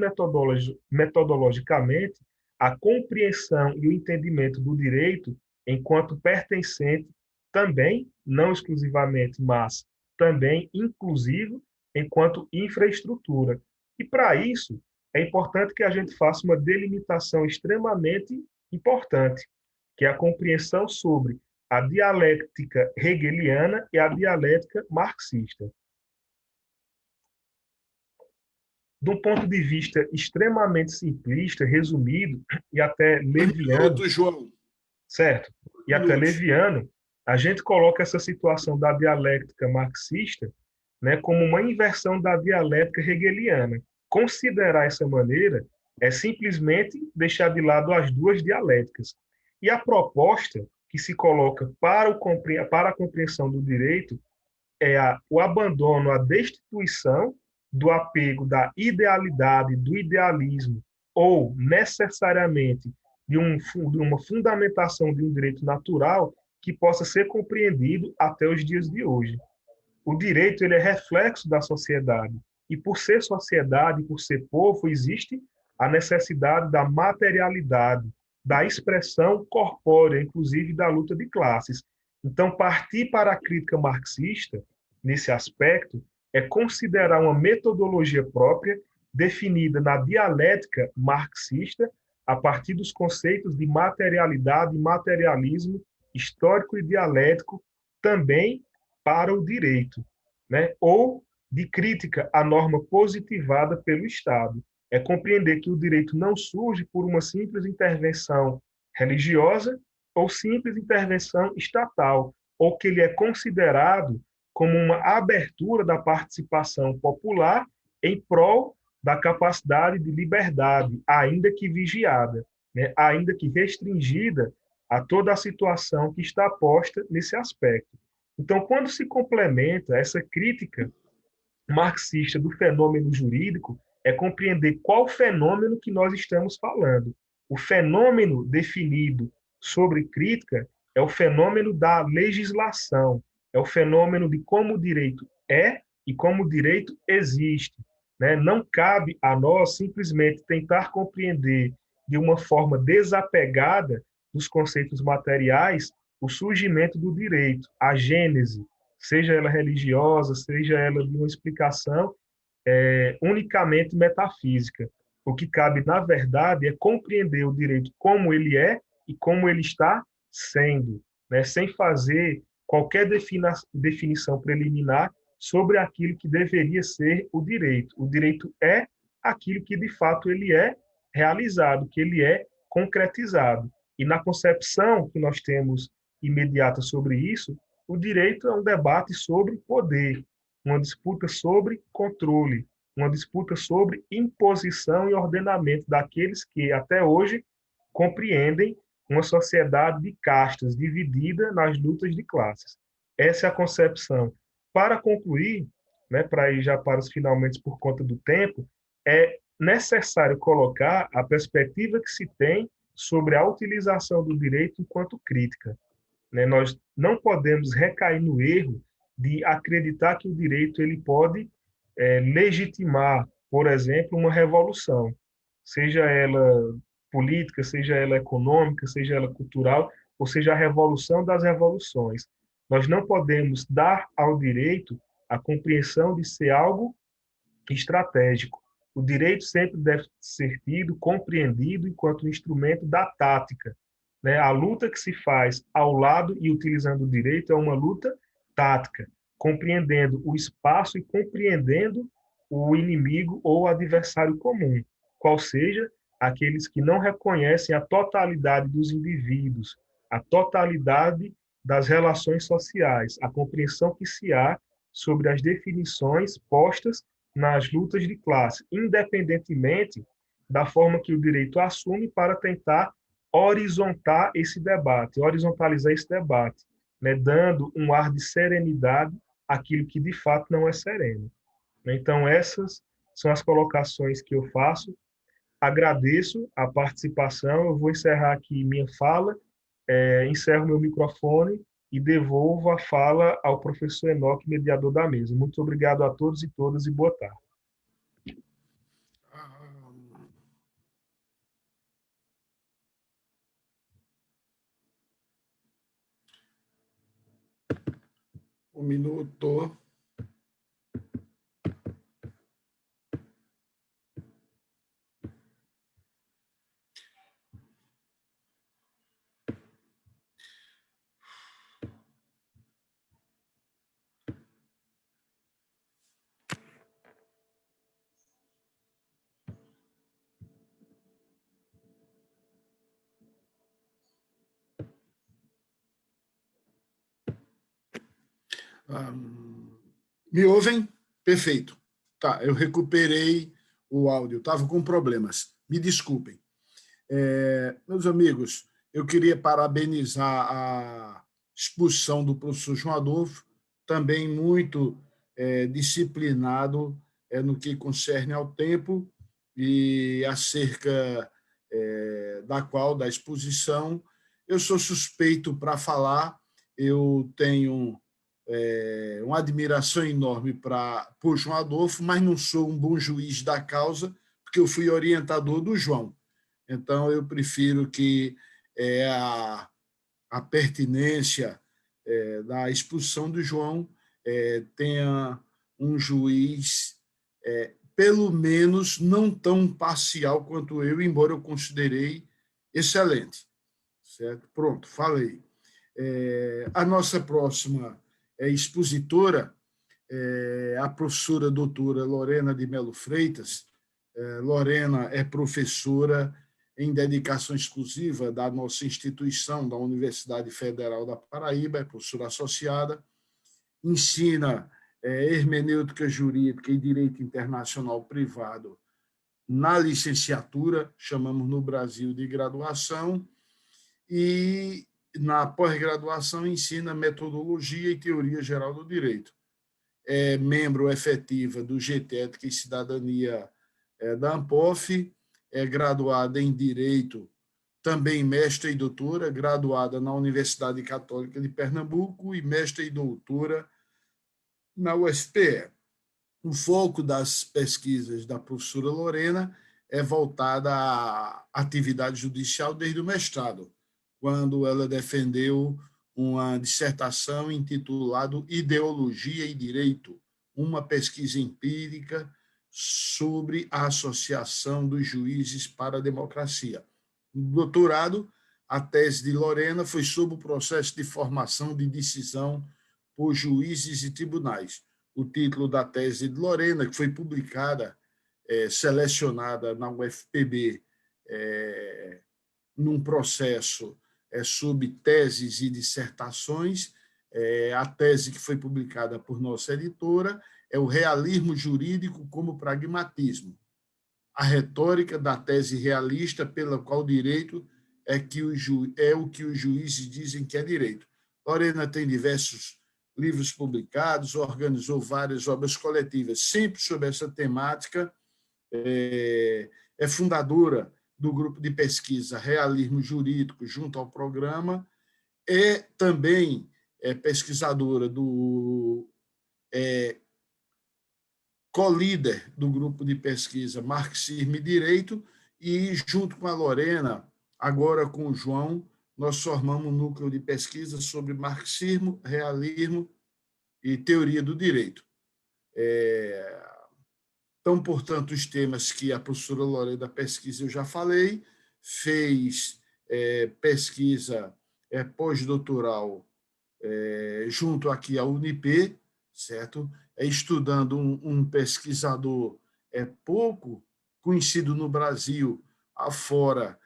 metodologicamente a compreensão e o entendimento do direito enquanto pertencente também, não exclusivamente, mas também inclusivo enquanto infraestrutura. E para isso, é importante que a gente faça uma delimitação extremamente importante, que é a compreensão sobre a dialética hegeliana e a dialética marxista. De um ponto de vista extremamente simplista, resumido e até leviano, João. certo? E até leviano, a gente coloca essa situação da dialética marxista, né, como uma inversão da dialética hegeliana. Considerar essa maneira é simplesmente deixar de lado as duas dialéticas. E a proposta que se coloca para a compreensão do direito é o abandono, a destituição do apego da idealidade, do idealismo, ou necessariamente de uma fundamentação de um direito natural que possa ser compreendido até os dias de hoje. O direito ele é reflexo da sociedade, e por ser sociedade, por ser povo, existe a necessidade da materialidade, da expressão corpórea, inclusive da luta de classes. Então, partir para a crítica marxista, nesse aspecto, é considerar uma metodologia própria, definida na dialética marxista, a partir dos conceitos de materialidade e materialismo histórico e dialético, também para o direito, né? Ou de crítica à norma positivada pelo Estado. É compreender que o direito não surge por uma simples intervenção religiosa ou simples intervenção estatal, ou que ele é considerado como uma abertura da participação popular em prol da capacidade de liberdade, ainda que vigiada, né? Ainda que restringida a toda a situação que está posta nesse aspecto. Então, quando se complementa essa crítica marxista do fenômeno jurídico, é compreender qual fenômeno que nós estamos falando. O fenômeno definido sobre crítica é o fenômeno da legislação, é o fenômeno de como o direito é e como o direito existe, né? Não cabe a nós simplesmente tentar compreender de uma forma desapegada dos conceitos materiais o surgimento do direito, a gênese, seja ela religiosa, seja ela de uma explicação unicamente metafísica. O que cabe, na verdade, é compreender o direito como ele é e como ele está sendo, né? Sem fazer qualquer definição preliminar sobre aquilo que deveria ser o direito. O direito é aquilo que, de fato, ele é realizado, que ele é concretizado. E na concepção que nós temos imediata sobre isso, o direito é um debate sobre poder, uma disputa sobre controle, uma disputa sobre imposição e ordenamento daqueles que, até hoje, compreendem uma sociedade de castas dividida nas lutas de classes. Essa é a concepção. Para concluir, né, para ir já para os finalmente por conta do tempo, é necessário colocar a perspectiva que se tem sobre a utilização do direito enquanto crítica, né? Nós não podemos recair no erro de acreditar que o direito ele pode legitimar, por exemplo, uma revolução, seja ela política, seja ela econômica, seja ela cultural, ou seja, a revolução das revoluções. Nós não podemos dar ao direito a compreensão de ser algo estratégico. O direito sempre deve ser tido, compreendido enquanto instrumento da tática, né? A luta que se faz ao lado e utilizando o direito é uma luta tática, compreendendo o espaço e compreendendo o inimigo ou o adversário comum, qual seja aqueles que não reconhecem a totalidade dos indivíduos, a totalidade das relações sociais, a compreensão que se há sobre as definições postas nas lutas de classe, independentemente da forma que o direito assume para tentar horizontalizar esse debate, né, dando um ar de serenidade àquilo que de fato não é sereno. Então, essas são as colocações que eu faço. Agradeço a participação. Eu vou encerrar aqui minha fala, encerro meu microfone e devolvo a fala ao professor Enoque, mediador da mesa. Muito obrigado a todos e todas e boa tarde. Um minuto. Me ouvem? Perfeito. Tá, eu recuperei o áudio, estava com problemas. Me desculpem. Meus amigos, eu queria parabenizar a exposição do professor João Adolfo, também muito disciplinado no que concerne ao tempo e acerca da exposição. Eu sou suspeito para falar, eu tenho uma admiração enorme por João Adolfo, mas não sou um bom juiz da causa, porque eu fui orientador do João. Então, eu prefiro que a pertinência da expulsão do João tenha um juiz, pelo menos, não tão parcial quanto eu, embora eu considerei excelente. Certo? Pronto, falei. A nossa próxima expositora é a professora doutora Lorena de Melo Freitas. Lorena é professora em dedicação exclusiva da nossa instituição, da Universidade Federal da Paraíba, é professora associada, ensina hermenêutica jurídica e direito internacional privado na licenciatura, chamamos no Brasil de graduação, e na pós-graduação ensina metodologia e teoria geral do direito. É membro efetiva do GT Ética e Cidadania da ANPOF, é graduada em Direito, também mestra e doutora, graduada na Universidade Católica de Pernambuco e mestra e doutora na UFPE. O foco das pesquisas da professora Lorena é voltada à atividade judicial desde o mestrado, quando ela defendeu uma dissertação intitulada Ideologia e Direito, uma pesquisa empírica sobre a associação dos juízes para a democracia. No doutorado, a tese de Lorena foi sobre o processo de formação de decisão por juízes e tribunais. O título da tese de Lorena, que foi publicada, selecionada na UFPB, num processo sobre teses e dissertações, a tese que foi publicada por nossa editora é o realismo jurídico como pragmatismo, a retórica da tese realista pela qual o direito é o que os juízes dizem que é direito. Lorena tem diversos livros publicados, organizou várias obras coletivas, sempre sobre essa temática, é fundadora do grupo de pesquisa Realismo Jurídico junto ao programa, é também pesquisadora co-líder do grupo de pesquisa Marxismo e Direito, e junto com a Lorena, agora com o João, nós formamos um núcleo de pesquisa sobre marxismo, realismo e teoria do direito. Então, portanto, os temas que a professora Lorena da pesquisa eu já falei, fez pesquisa pós-doutoral junto aqui à Unip, certo? Estudando um pesquisador pouco conhecido no Brasil, afora,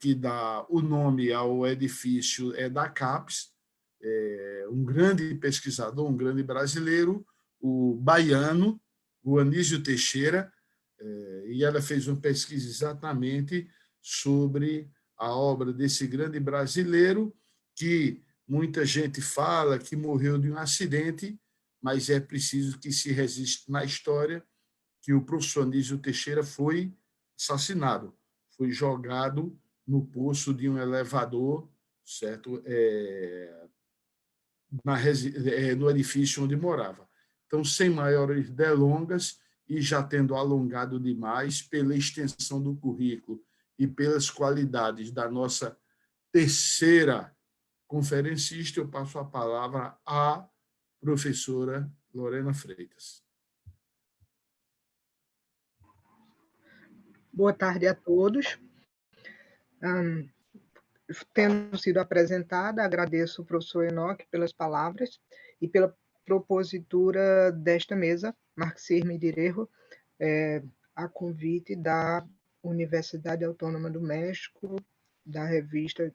que dá o nome ao edifício da CAPES, um grande pesquisador, um grande brasileiro, o baiano, o Anísio Teixeira, e ela fez uma pesquisa exatamente sobre a obra desse grande brasileiro, que muita gente fala que morreu de um acidente, mas é preciso que se registre na história que o professor Anísio Teixeira foi assassinado, foi jogado no poço de um elevador, certo? No edifício onde morava. Então, sem maiores delongas, e já tendo alongado demais pela extensão do currículo e pelas qualidades da nossa terceira conferencista, eu passo a palavra à professora Lorena Freitas. Boa tarde a todos. Tendo sido apresentada, agradeço ao professor Enoque pelas palavras e pela propositura desta mesa, Marxismo e Direito, a convite da Universidade Autônoma do México, da revista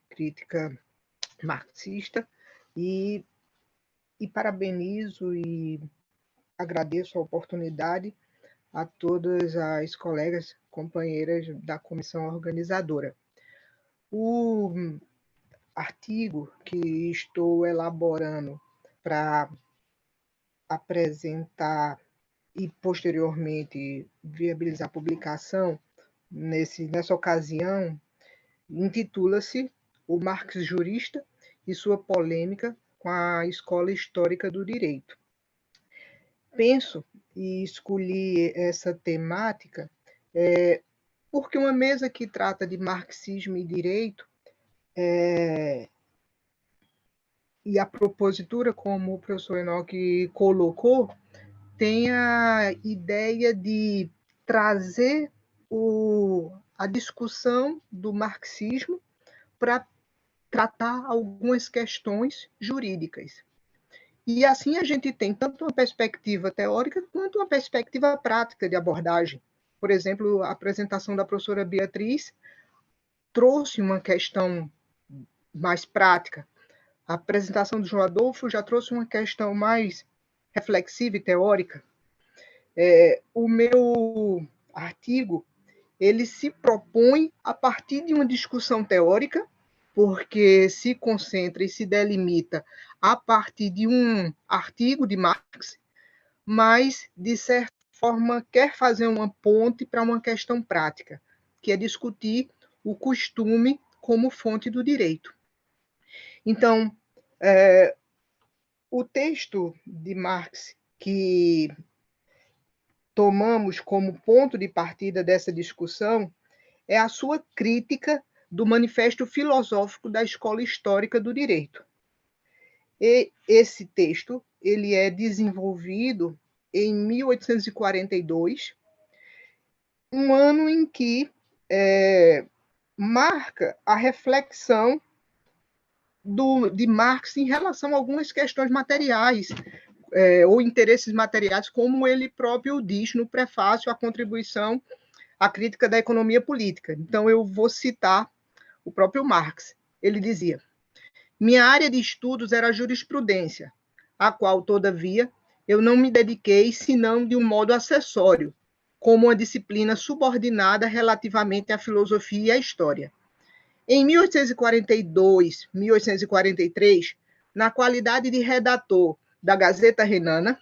Crítica Marxista, e parabenizo e agradeço a oportunidade a todas as colegas, companheiras da comissão organizadora. O artigo que estou elaborando para apresentar e, posteriormente, viabilizar a publicação nessa ocasião, intitula-se O Marx Jurista e sua polêmica com a Escola Histórica do Direito. Penso e escolhi essa temática porque uma mesa que trata de marxismo e direito e a propositura, como o professor Enoque colocou, tem a ideia de trazer a discussão do marxismo para tratar algumas questões jurídicas. E assim a gente tem tanto uma perspectiva teórica quanto uma perspectiva prática de abordagem. Por exemplo, a apresentação da professora Beatriz trouxe uma questão mais prática. A apresentação do João Adolfo já trouxe uma questão mais reflexiva e teórica. O meu artigo ele se propõe a partir de uma discussão teórica, porque se concentra e se delimita a partir de um artigo de Marx, mas, de certa forma, quer fazer uma ponte para uma questão prática, que é discutir o costume como fonte do direito. Então, o texto de Marx que tomamos como ponto de partida dessa discussão é a sua crítica do Manifesto Filosófico da Escola Histórica do Direito. E esse texto ele é desenvolvido em 1842, um ano em que marca a reflexão de Marx em relação a algumas questões materiais, ou interesses materiais, como ele próprio diz no prefácio à contribuição à crítica da economia política. Então, eu vou citar o próprio Marx. Ele dizia: minha área de estudos era a jurisprudência, a qual, todavia, eu não me dediquei senão de um modo acessório, como uma disciplina subordinada relativamente à filosofia e à história. Em 1842, 1843, na qualidade de redator da Gazeta Renana,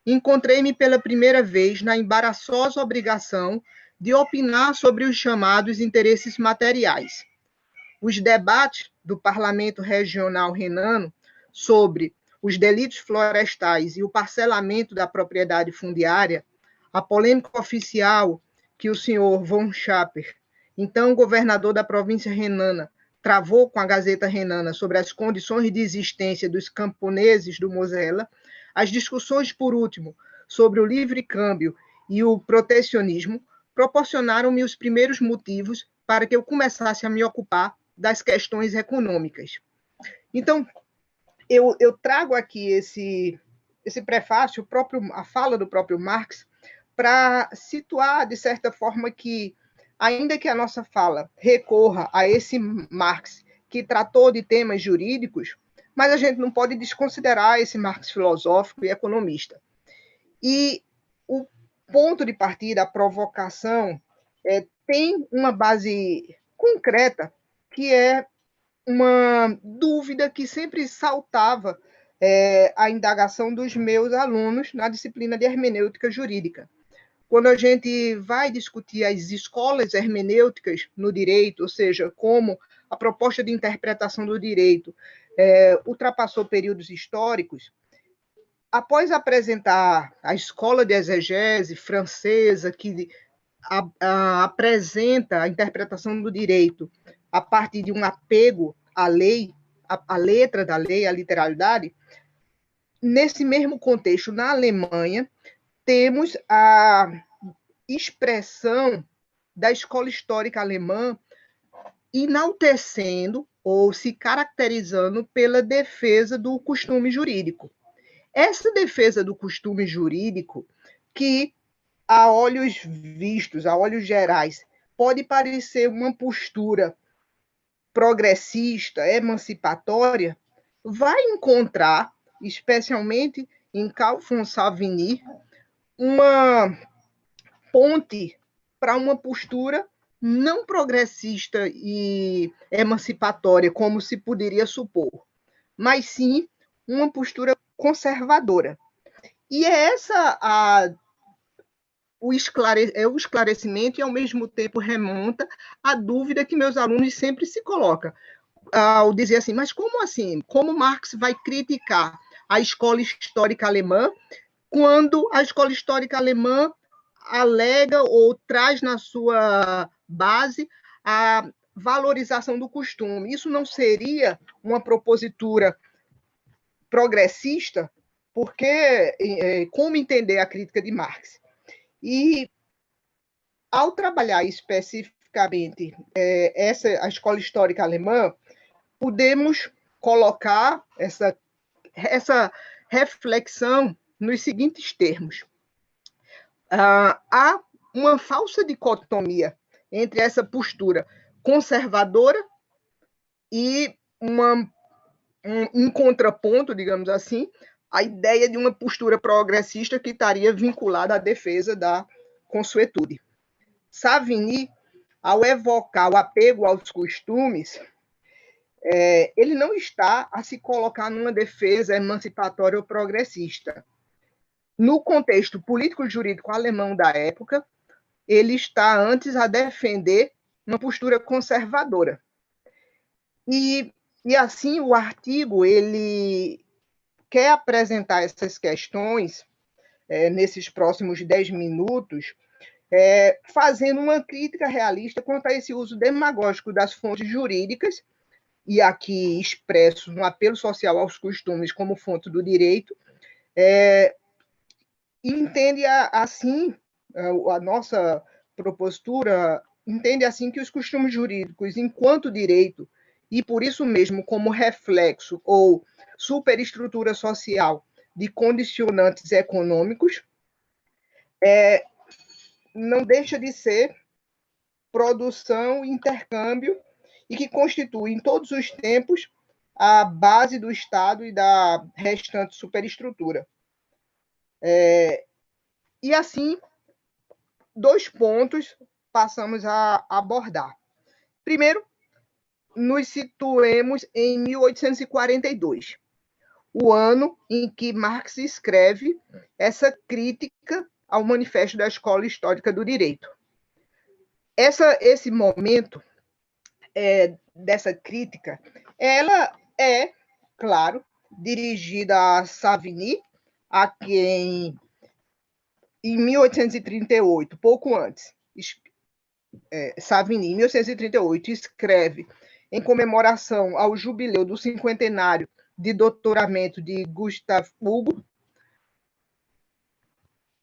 encontrei-me pela primeira vez na embaraçosa obrigação de opinar sobre os chamados interesses materiais. Os debates do Parlamento Regional Renano sobre os delitos florestais e o parcelamento da propriedade fundiária, a polêmica oficial que o senhor von Schaper, então governador da província renana, travou com a Gazeta Renana sobre as condições de existência dos camponeses do Mosela, as discussões, por último, sobre o livre câmbio e o protecionismo, proporcionaram-me os primeiros motivos para que eu começasse a me ocupar das questões econômicas. Então, eu trago aqui esse prefácio, a fala do próprio Marx, para situar, de certa forma, que, ainda que a nossa fala recorra a esse Marx que tratou de temas jurídicos, mas a gente não pode desconsiderar esse Marx filosófico e economista. E o ponto de partida, a provocação, tem uma base concreta, que é uma dúvida que sempre saltava a indagação dos meus alunos na disciplina de hermenêutica jurídica. Quando a gente vai discutir as escolas hermenêuticas no direito, ou seja, como a proposta de interpretação do direito ultrapassou períodos históricos, após apresentar a escola de exegese francesa, que apresenta a interpretação do direito a partir de um apego à lei, à letra da lei, à literalidade, nesse mesmo contexto, na Alemanha, temos a expressão da escola histórica alemã enaltecendo ou se caracterizando pela defesa do costume jurídico. Essa defesa do costume jurídico, que a olhos vistos, a olhos gerais, pode parecer uma postura progressista, emancipatória, vai encontrar, especialmente em Carl von Savigny, uma ponte para uma postura não progressista e emancipatória, como se poderia supor, mas sim uma postura conservadora. E é essa o esclarecimento e, ao mesmo tempo, remonta à dúvida que meus alunos sempre se colocam, ao dizer assim, mas como assim? Como Marx vai criticar a escola histórica alemã quando a escola histórica alemã alega ou traz na sua base a valorização do costume? Isso não seria uma propositura progressista? Porque como entender a crítica de Marx? E, ao trabalhar especificamente a escola histórica alemã, podemos colocar essa reflexão nos seguintes termos. Há uma falsa dicotomia entre essa postura conservadora e um contraponto, digamos assim, a ideia de uma postura progressista que estaria vinculada à defesa da consuetude. Savigny, ao evocar o apego aos costumes, ele não está a se colocar numa defesa emancipatória ou progressista. No contexto político-jurídico alemão da época, ele está antes a defender uma postura conservadora. E assim, o artigo ele quer apresentar essas questões nesses próximos 10 minutos, fazendo uma crítica realista quanto a esse uso demagógico das fontes jurídicas, e aqui expresso no apelo social aos costumes como fonte do direito, entende assim, a nossa propositura entende assim que os costumes jurídicos, enquanto direito, e por isso mesmo como reflexo ou superestrutura social de condicionantes econômicos, não deixa de ser produção e intercâmbio, e que constitui em todos os tempos a base do Estado e da restante superestrutura. E assim, 2 pontos passamos a abordar. Primeiro, nos situemos em 1842, o ano em que Marx escreve essa crítica ao Manifesto da Escola Histórica do Direito. Esse momento dessa crítica, ela é, claro, dirigida a Savigny, a quem, em 1838, pouco antes, Savigny, em 1838, escreve em comemoração ao jubileu do cinquentenário de doutoramento de Gustav Hugo,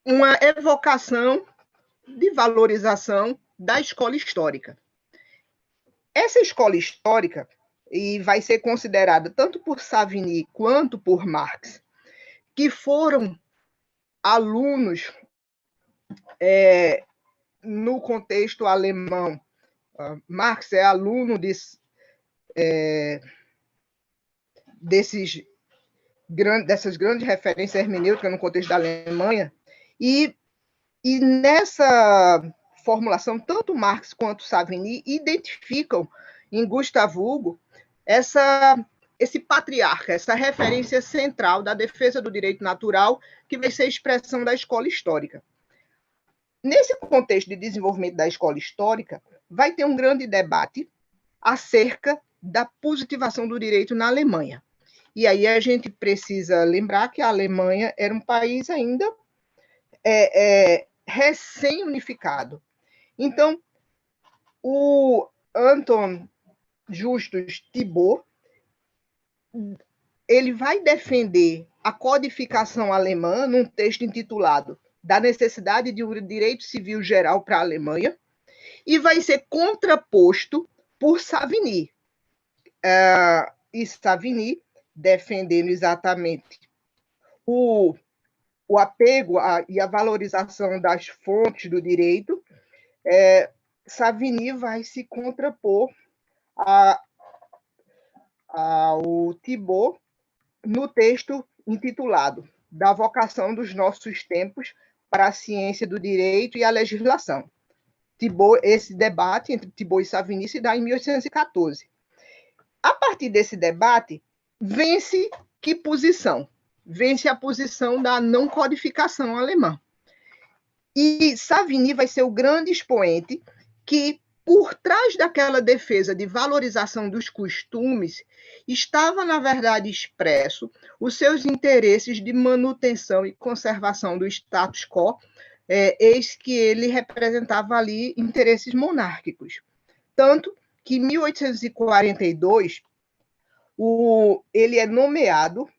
uma evocação de valorização da escola histórica. Essa escola histórica, e vai ser considerada tanto por Savigny quanto por Marx, que foram alunos no contexto alemão. Marx é aluno dessas grandes referências hermenêuticas no contexto da Alemanha, e nessa formulação, tanto Marx quanto Savigny identificam em Gustavo Hugo esse patriarca, essa referência central da defesa do direito natural, que vai ser a expressão da escola histórica. Nesse contexto de desenvolvimento da escola histórica, vai ter um grande debate acerca da positivação do direito na Alemanha. E aí a gente precisa lembrar que a Alemanha era um país ainda recém-unificado. Então, o Anton Justus Thibaut, ele vai defender a codificação alemã num texto intitulado Da necessidade de um direito civil geral para a Alemanha, e vai ser contraposto por Savigny. E Savigny, defendendo exatamente o apego e a valorização das fontes do direito, Savigny vai se contrapor ao Thibaut no texto intitulado Da vocação dos nossos tempos para a ciência do direito e a legislação. Esse debate entre Thibaut e Savigny se dá em 1814. A partir desse debate, vence que posição? Vence a posição da não codificação alemã. E Savigny vai ser o grande expoente que, por trás daquela defesa de valorização dos costumes, estava, na verdade, expresso os seus interesses de manutenção e conservação do status quo, eis que ele representava ali interesses monárquicos. Tanto que, em 1842, ele é nomeado,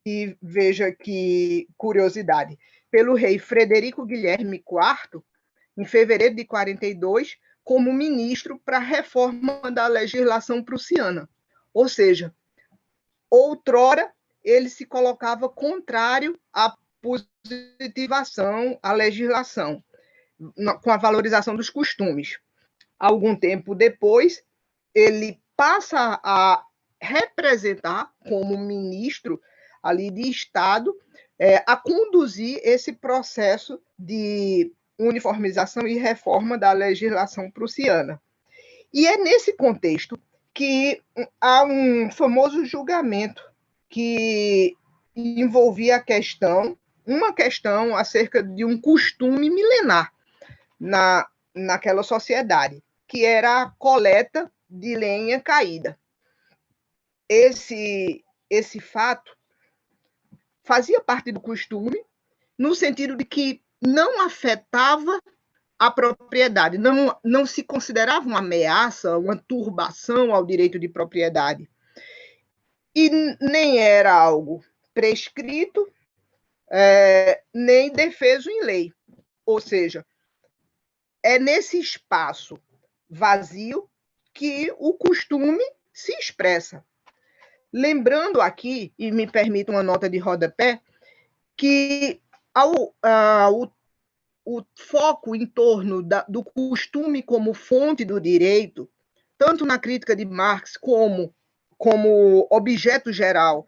e veja que curiosidade, pelo rei Frederico Guilherme IV, em fevereiro de 42, como ministro para a reforma da legislação prussiana. Ou seja, outrora ele se colocava contrário à positivação, à legislação, com a valorização dos costumes. Algum tempo depois, ele passa a representar, como ministro ali de Estado, a conduzir esse processo de uniformização e reforma da legislação prussiana. E é nesse contexto que há um famoso julgamento que envolvia uma questão acerca de um costume milenar naquela sociedade, que era a coleta de lenha caída. Esse fato fazia parte do costume, no sentido de que não afetava a propriedade, não se considerava uma ameaça, uma turbação ao direito de propriedade. E nem era algo prescrito, nem defeso em lei. Ou seja, é nesse espaço vazio que o costume se expressa. Lembrando aqui, e me permita uma nota de rodapé, que o foco em torno do costume como fonte do direito, tanto na crítica de Marx como objeto geral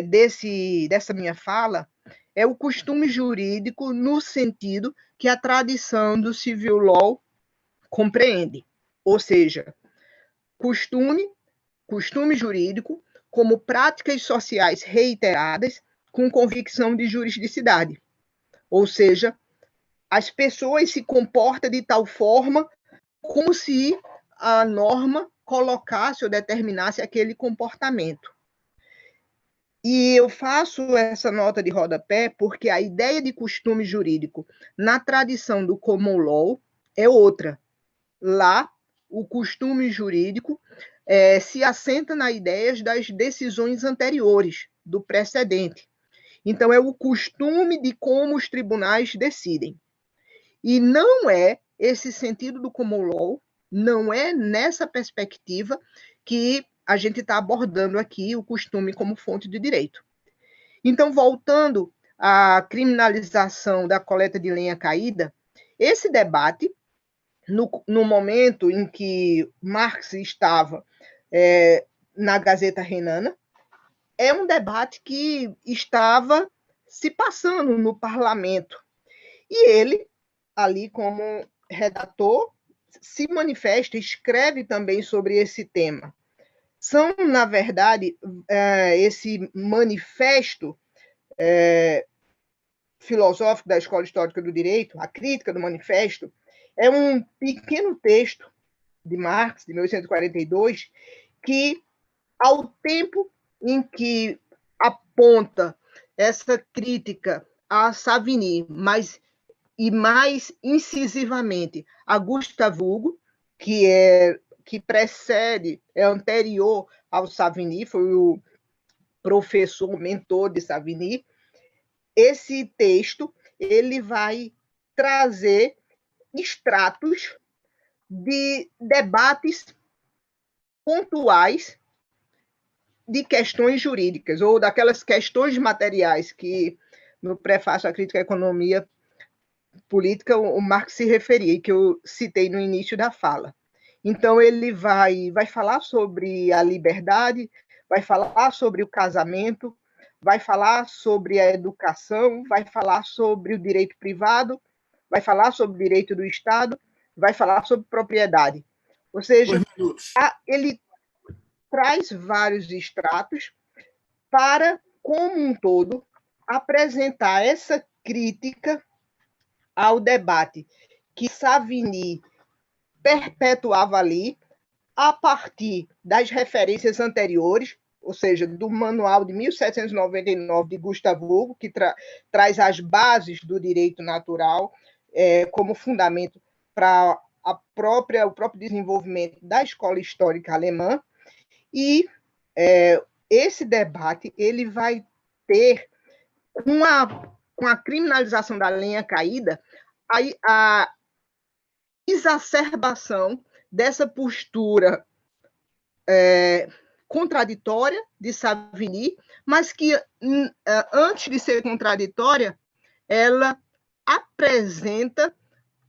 dessa minha fala, é o costume jurídico no sentido que a tradição do civil law compreende. Ou seja, costume jurídico como práticas sociais reiteradas com convicção de juridicidade. Ou seja, as pessoas se comportam de tal forma como se a norma colocasse ou determinasse aquele comportamento. E eu faço essa nota de rodapé porque a ideia de costume jurídico na tradição do common law é outra. Lá, o costume jurídico se assenta nas ideias das decisões anteriores, do precedente. Então, é o costume de como os tribunais decidem. E não é esse sentido do common law, não é nessa perspectiva que a gente está abordando aqui o costume como fonte de direito. Então, voltando à criminalização da coleta de lenha caída, esse debate, no momento em que Marx estava na Gazeta Renana, é um debate que estava se passando no parlamento. E ele, ali como redator se manifesta, escreve também sobre esse tema. São, na verdade, esse manifesto filosófico da Escola Histórica do Direito, a crítica do manifesto, é um pequeno texto de Marx, de 1842, que, ao tempo em que aponta essa crítica a Savigny, e mais incisivamente a Gustave Hugo, que precede, é anterior ao Savigny, foi o professor, mentor de Savigny. Esse texto ele vai trazer extratos de debates pontuais de questões jurídicas, ou daquelas questões materiais que, no prefácio à Crítica à Economia Política, o Marx se referia, e que eu citei no início da fala. Então, ele vai falar sobre a liberdade, vai falar sobre o casamento, vai falar sobre a educação, vai falar sobre o direito privado, vai falar sobre o direito do Estado, vai falar sobre propriedade. Ou seja, ele traz vários extratos para, como um todo, apresentar essa crítica ao debate que Savigny perpetuava ali, a partir das referências anteriores, ou seja, do manual de 1799 de Gustave Hugo, que traz as bases do direito natural como fundamento para o próprio desenvolvimento da escola histórica alemã. E esse debate ele vai ter, com a criminalização da lenha caída, a exacerbação dessa postura contraditória de Savigny, mas que, antes de ser contraditória, ela apresenta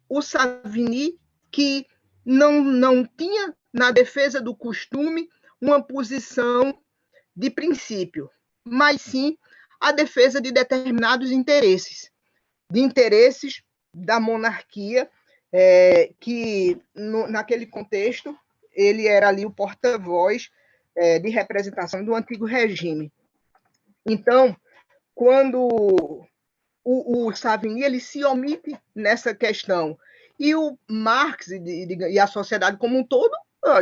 o Savigny que não tinha, na defesa do costume, uma posição de princípio, mas sim a defesa de determinados interesses, da monarquia, que, naquele contexto, ele era ali o porta-voz de representação do antigo regime. Então, quando o Savigny ele se omite nessa questão, e o Marx e a sociedade como um todo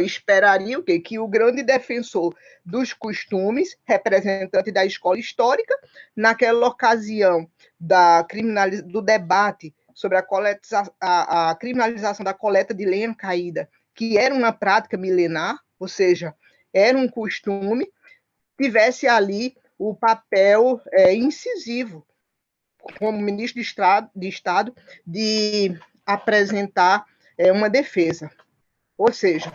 esperaria o quê? Que o grande defensor dos costumes, representante da escola histórica, naquela ocasião do debate sobre a criminalização da coleta de lenha caída, que era uma prática milenar, ou seja, era um costume, tivesse ali o papel incisivo, como ministro de Estado, de apresentar uma defesa. Ou seja,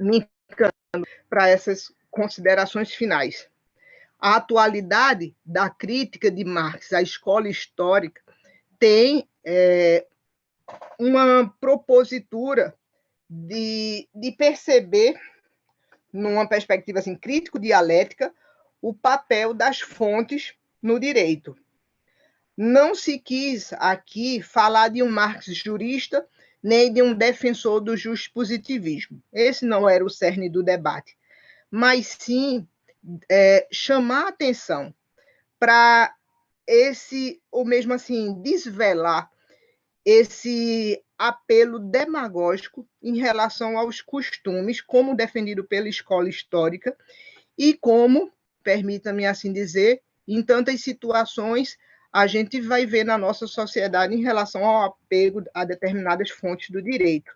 me encaminhando para essas considerações finais. A atualidade da crítica de Marx à escola histórica tem uma propositura de perceber, numa perspectiva assim, crítico-dialética, o papel das fontes no direito. Não se quis aqui falar de um Marx jurista, nem de um defensor do juspositivismo. Esse não era o cerne do debate. Mas sim chamar a atenção para ou mesmo assim, desvelar esse apelo demagógico em relação aos costumes, como defendido pela escola histórica, e como, permita-me assim dizer, em tantas situações, a gente vai ver na nossa sociedade em relação ao apego a determinadas fontes do direito.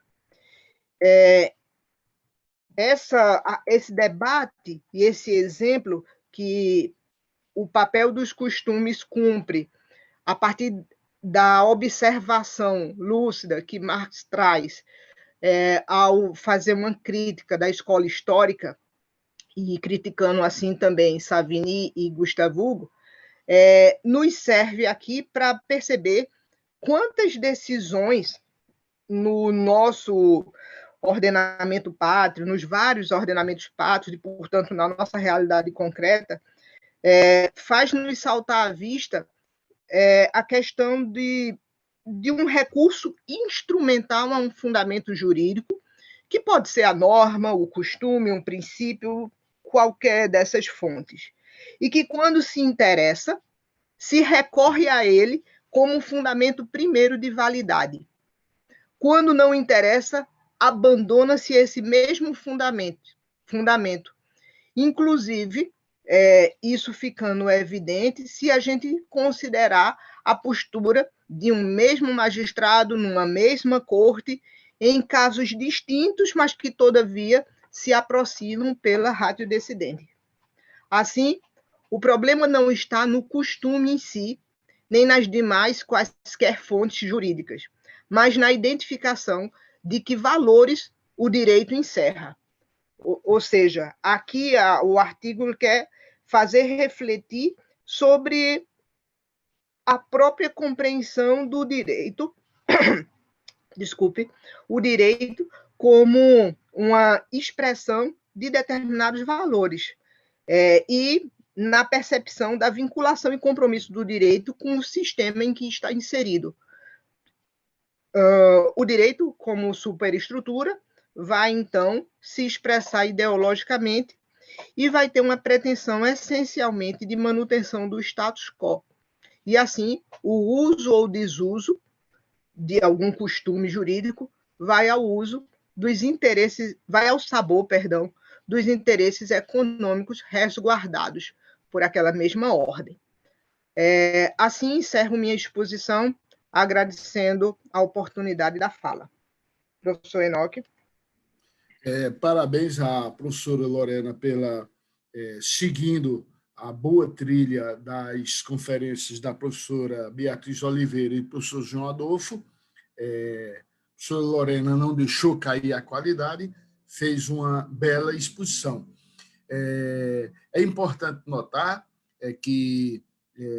Esse debate e esse exemplo que o papel dos costumes cumpre a partir da observação lúcida que Marx traz ao fazer uma crítica da escola histórica, e criticando assim também Savigny e Gustave Hugo, nos serve aqui para perceber quantas decisões no nosso ordenamento pátrio, nos vários ordenamentos pátrios, e, portanto, na nossa realidade concreta, faz-nos saltar à vista a questão de de um recurso instrumental a um fundamento jurídico, que pode ser a norma, o costume, um princípio, qualquer dessas fontes. E que, quando se interessa, se recorre a ele como um fundamento primeiro de validade. Quando não interessa, abandona-se esse mesmo fundamento. Inclusive, isso ficando evidente se a gente considerar a postura de um mesmo magistrado numa mesma corte, em casos distintos, mas que, todavia, se aproximam pela ratio-decidente. Assim, o problema não está no costume em si, nem nas demais quaisquer fontes jurídicas, mas na identificação de que valores o direito encerra. Ou seja, aqui o artigo quer fazer refletir sobre a própria compreensão do direito, o direito como uma expressão de determinados valores, e na percepção da vinculação e compromisso do direito com o sistema em que está inserido. O direito, como superestrutura, vai, então, se expressar ideologicamente e vai ter uma pretensão essencialmente de manutenção do status quo. E, assim, o uso ou desuso de algum costume jurídico vai ao sabor, dos interesses econômicos resguardados por aquela mesma ordem. Assim, encerro minha exposição, agradecendo a oportunidade da fala. Professor Enoque. Parabéns à professora Lorena pela seguindo a boa trilha das conferências da professora Beatriz Oliveira e do professor João Adolfo. A professora Lorena não deixou cair a qualidade, fez uma bela exposição. É importante notar que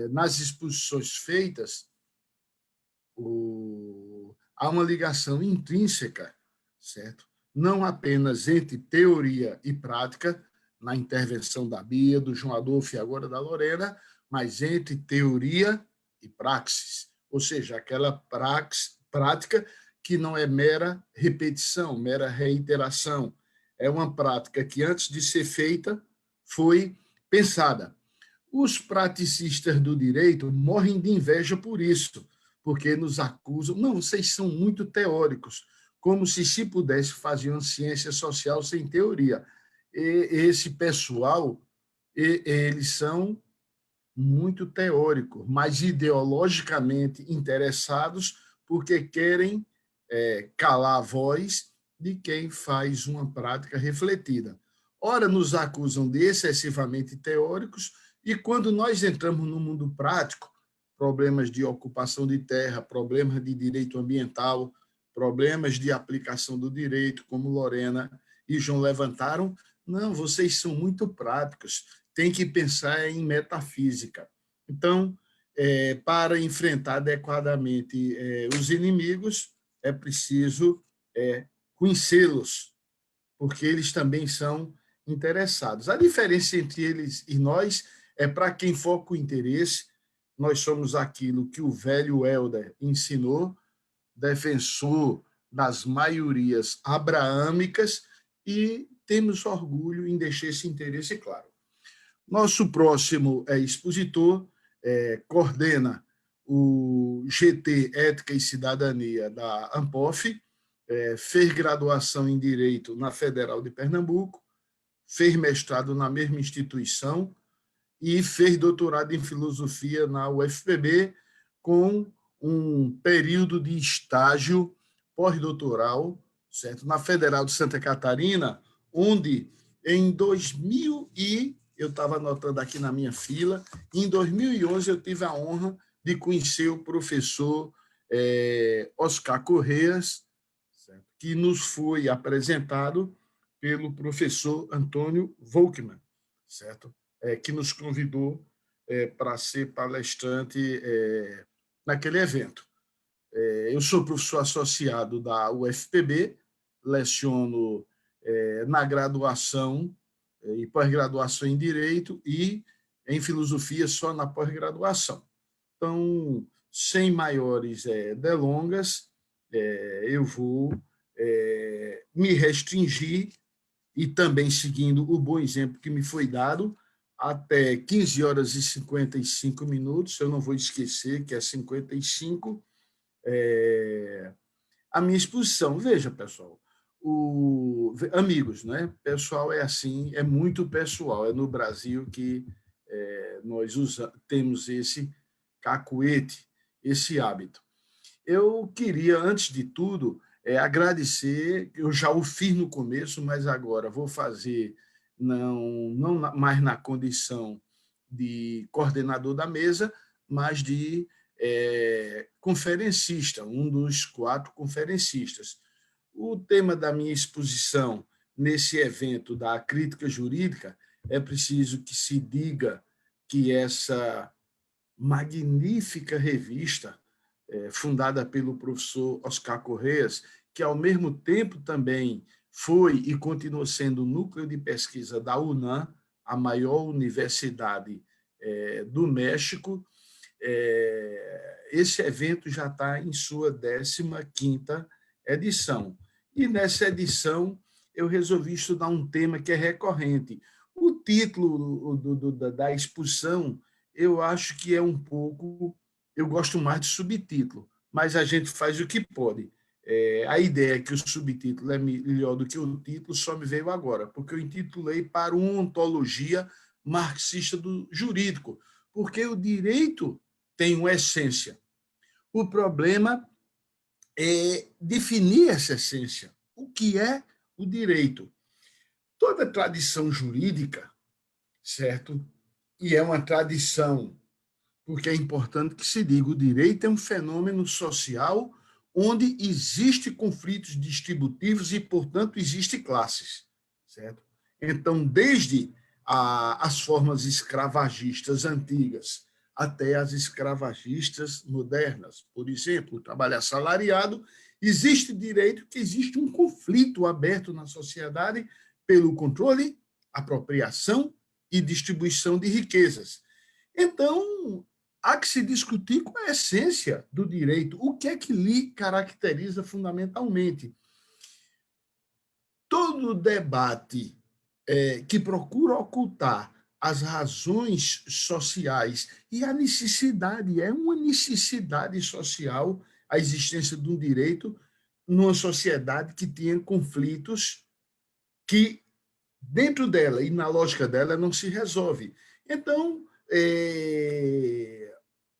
nas exposições feitas há uma ligação intrínseca, certo? Não apenas entre teoria e prática, na intervenção da Bia, do João Adolfo e agora da Lorena, mas entre teoria e praxis, ou seja, aquela prática que não é mera repetição, mera reiteração, é uma prática que, antes de ser feita, foi pensada. Os praticistas do direito morrem de inveja por isso, porque nos acusam, não, vocês são muito teóricos, como se pudesse fazer uma ciência social sem teoria. E esse pessoal, eles são muito teóricos, mas ideologicamente interessados, porque querem calar a voz de quem faz uma prática refletida. Ora, nos acusam de excessivamente teóricos, e quando nós entramos no mundo prático, problemas de ocupação de terra, problemas de direito ambiental, problemas de aplicação do direito, como Lorena e João levantaram, não, vocês são muito práticos, tem que pensar em metafísica. Então, para enfrentar adequadamente os inimigos, é preciso conhecê-los, porque eles também são interessados. A diferença entre eles e nós é para quem foca o interesse. Nós somos aquilo que o velho Helder ensinou, defensor das maiorias abraâmicas, e temos orgulho em deixar esse interesse claro. Nosso próximo expositor coordena o GT Ética e Cidadania da ANPOF, fez graduação em Direito na Federal de Pernambuco, fez mestrado na mesma instituição e fez doutorado em Filosofia na UFPB, com um período de estágio pós-doutoral, certo? Na Federal de Santa Catarina, onde em 2000 eu estava anotando aqui na minha fila, em 2011 eu tive a honra de conhecer o professor Oscar Correas, certo? Que nos foi apresentado pelo professor Antônio Volkmann, certo? Que nos convidou para ser palestrante naquele evento. Eu sou professor associado da UFPB, leciono na graduação e pós-graduação em Direito e em Filosofia só na pós-graduação. Então, sem maiores delongas, eu vou me restringir e também seguindo o bom exemplo que me foi dado, até 15 horas e 55 minutos, eu não vou esquecer que é 55, a minha exposição. Veja, pessoal, amigos, né? Pessoal é assim, é muito pessoal, é no Brasil que nós temos esse cacuete, esse hábito. Eu queria, antes de tudo, agradecer, eu já o fiz no começo, mas agora vou fazer não mais na condição de coordenador da mesa, mas de conferencista, um dos 4 conferencistas. O tema da minha exposição nesse evento da crítica jurídica, é preciso que se diga que essa magnífica revista, fundada pelo professor Oscar Correias, que, ao mesmo tempo, também foi e continua sendo o núcleo de pesquisa da UNAM, a maior universidade do México. Esse evento já está em sua 15ª edição. E, nessa edição, eu resolvi estudar um tema que é recorrente. O título da exposição, eu acho que é um pouco... Eu gosto mais de subtítulo, mas a gente faz o que pode. A ideia é que o subtítulo é melhor do que o título só me veio agora, porque eu intitulei para uma ontologia marxista do jurídico, porque o direito tem uma essência. O problema é definir essa essência. O que é o direito? Toda tradição jurídica, certo? E é uma tradição, porque é importante que se diga, o direito é um fenômeno social onde existem conflitos distributivos e, portanto, existem classes, certo? Então, desde as formas escravagistas antigas até as escravagistas modernas, por exemplo, o trabalho assalariado, existe direito que existe um conflito aberto na sociedade pelo controle, apropriação e distribuição de riquezas. Então, há que se discutir qual é a essência do direito, o que é que lhe caracteriza fundamentalmente. Todo debate que procura ocultar as razões sociais e a necessidade, é uma necessidade social a existência de um direito numa sociedade que tenha conflitos que, dentro dela e na lógica dela, não se resolve. Então,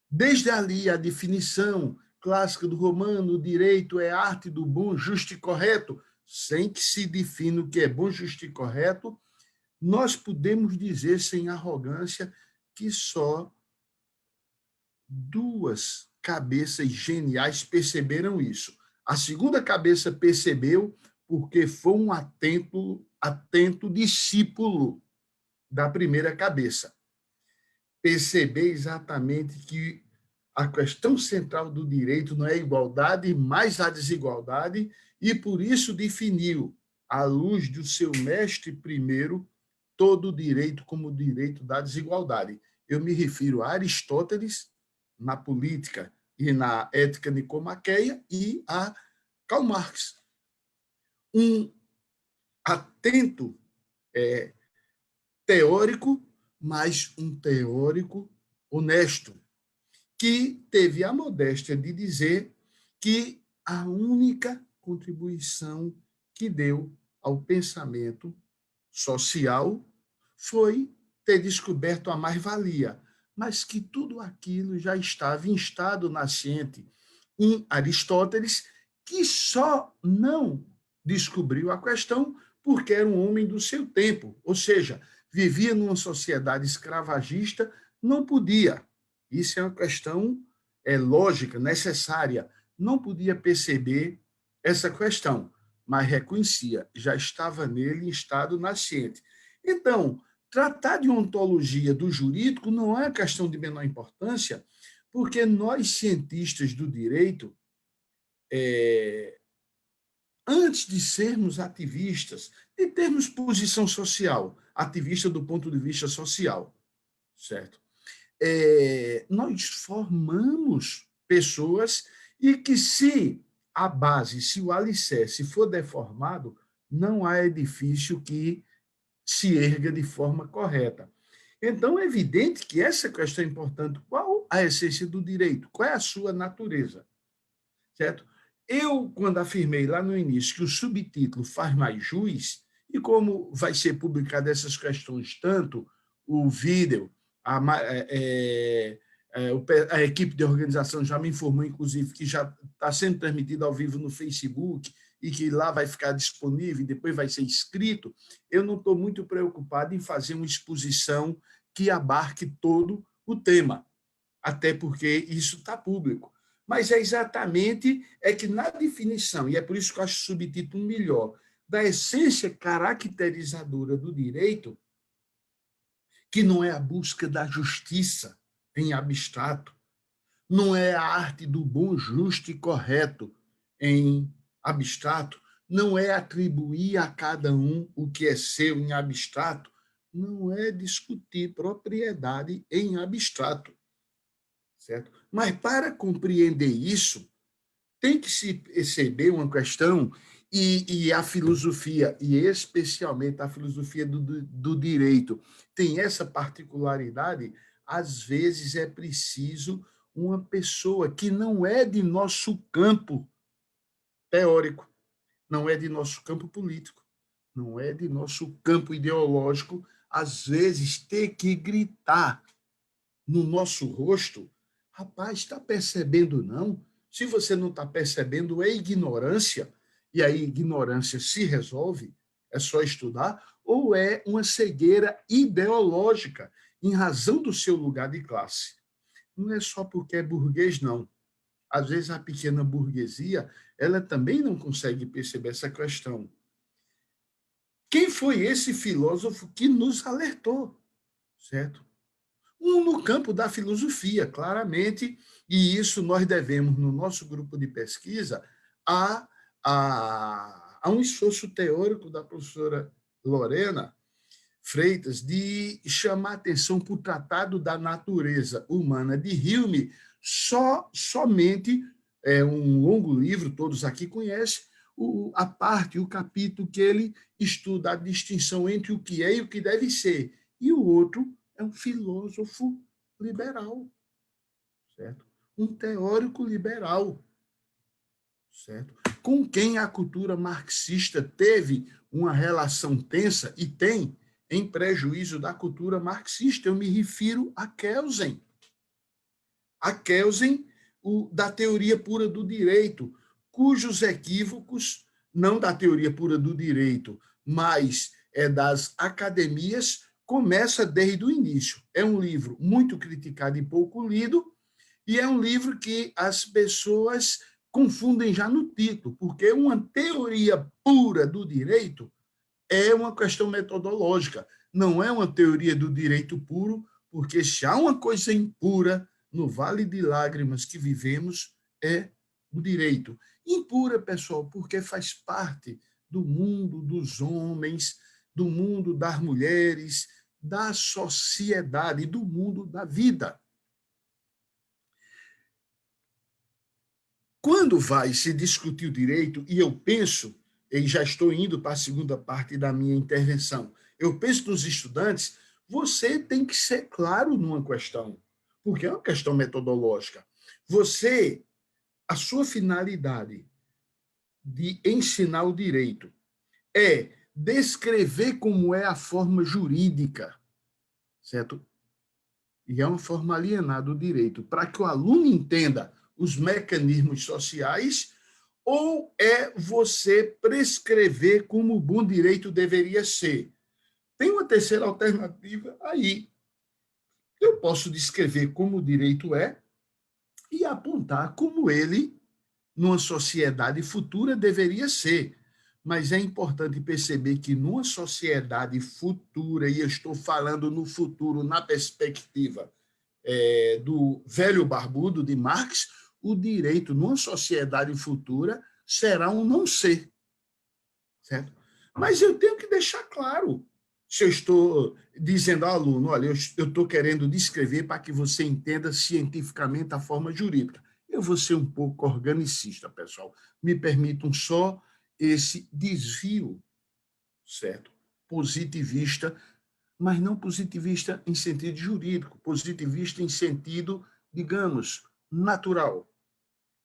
desde ali, a definição clássica do Romano, o direito é arte do bom, justo e correto, sem que se defina o que é bom, justo e correto, nós podemos dizer, sem arrogância, que só 2 cabeças geniais perceberam isso. A segunda cabeça percebeu porque foi um atento discípulo da primeira cabeça. Perceber exatamente que a questão central do direito não é a igualdade, mas a desigualdade, e por isso definiu, à luz do seu mestre primeiro, todo o direito como o direito da desigualdade. Eu me refiro a Aristóteles, na política e na ética nicomaqueia, e a Karl Marx. Um atento teórico, mas um teórico honesto, que teve a modéstia de dizer que a única contribuição que deu ao pensamento social foi ter descoberto a mais-valia, mas que tudo aquilo já estava instado nascente em Aristóteles, que só não descobriu a questão porque era um homem do seu tempo, ou seja, vivia numa sociedade escravagista, não podia. Isso é uma questão lógica, necessária. Não podia perceber essa questão, mas reconhecia, já estava nele em estado nascente. Então, tratar de ontologia do jurídico não é questão de menor importância, porque nós, cientistas do direito, antes de sermos ativistas, de termos posição social, ativista do ponto de vista social, certo? Nós formamos pessoas, e que se a base, se o alicerce for deformado, não há edifício que se erga de forma correta. Então, é evidente que essa questão é importante. Qual a essência do direito? Qual é a sua natureza? Certo? Eu, quando afirmei lá no início que o subtítulo faz mais jus, e como vai ser publicado essas questões, tanto o vídeo, a equipe de organização já me informou, inclusive, que já está sendo transmitido ao vivo no Facebook e que lá vai ficar disponível e depois vai ser escrito, eu não estou muito preocupado em fazer uma exposição que abarque todo o tema, até porque isso está público. Mas é exatamente que na definição, e é por isso que eu acho o subtítulo melhor, da essência caracterizadora do direito, que não é a busca da justiça em abstrato, não é a arte do bom, justo e correto em abstrato, não é atribuir a cada um o que é seu em abstrato, não é discutir propriedade em abstrato, certo? Mas para compreender isso, tem que se perceber uma questão, e a filosofia, e especialmente a filosofia do direito, tem essa particularidade. Às vezes é preciso uma pessoa que não é de nosso campo teórico, não é de nosso campo político, não é de nosso campo ideológico, às vezes ter que gritar no nosso rosto: rapaz, está percebendo não? Se você não está percebendo, é ignorância, e aí ignorância se resolve, é só estudar, ou é uma cegueira ideológica, em razão do seu lugar de classe. Não é só porque é burguês, não. Às vezes a pequena burguesia, ela também não consegue perceber essa questão. Quem foi esse filósofo que nos alertou, certo? No campo da filosofia, claramente, e isso nós devemos, no nosso grupo de pesquisa, a um esforço teórico da professora Lorena Freitas de chamar atenção para o Tratado da Natureza Humana de Hume, somente um longo livro, todos aqui conhecem, a parte, o capítulo que ele estuda a distinção entre o que é e o que deve ser, e o outro é um filósofo liberal, certo? Um teórico liberal, certo? Com quem a cultura marxista teve uma relação tensa e tem, em prejuízo da cultura marxista. Eu me refiro a Kelsen. A Kelsen, da teoria pura do direito, cujos equívocos, não da teoria pura do direito, mas das academias, começa desde o início. É um livro muito criticado e pouco lido, e é um livro que as pessoas confundem já no título, porque uma teoria pura do direito é uma questão metodológica, não é uma teoria do direito puro, porque se há uma coisa impura no vale de lágrimas que vivemos, é o direito. Impura, pessoal, porque faz parte do mundo dos homens, do mundo das mulheres, da sociedade, do mundo da vida. Quando vai se discutir o direito, e eu penso, e já estou indo para a segunda parte da minha intervenção, eu penso nos estudantes, você tem que ser claro numa questão, porque é uma questão metodológica. A sua finalidade de ensinar o direito é descrever como é a forma jurídica, certo? E é uma forma alienada do direito, para que o aluno entenda os mecanismos sociais, ou é você prescrever como o bom direito deveria ser? Tem uma terceira alternativa aí. Eu posso descrever como o direito é e apontar como ele, numa sociedade futura, deveria ser. Mas é importante perceber que numa sociedade futura, e eu estou falando no futuro, na perspectiva do velho barbudo de Marx, o direito numa sociedade futura será um não ser, certo? Mas eu tenho que deixar claro, se eu estou dizendo ao aluno, olha, eu estou querendo descrever para que você entenda cientificamente a forma jurídica. Eu vou ser um pouco organicista, pessoal. Me permitam só esse desvio, certo? Positivista, mas não positivista em sentido jurídico, positivista em sentido, digamos, natural.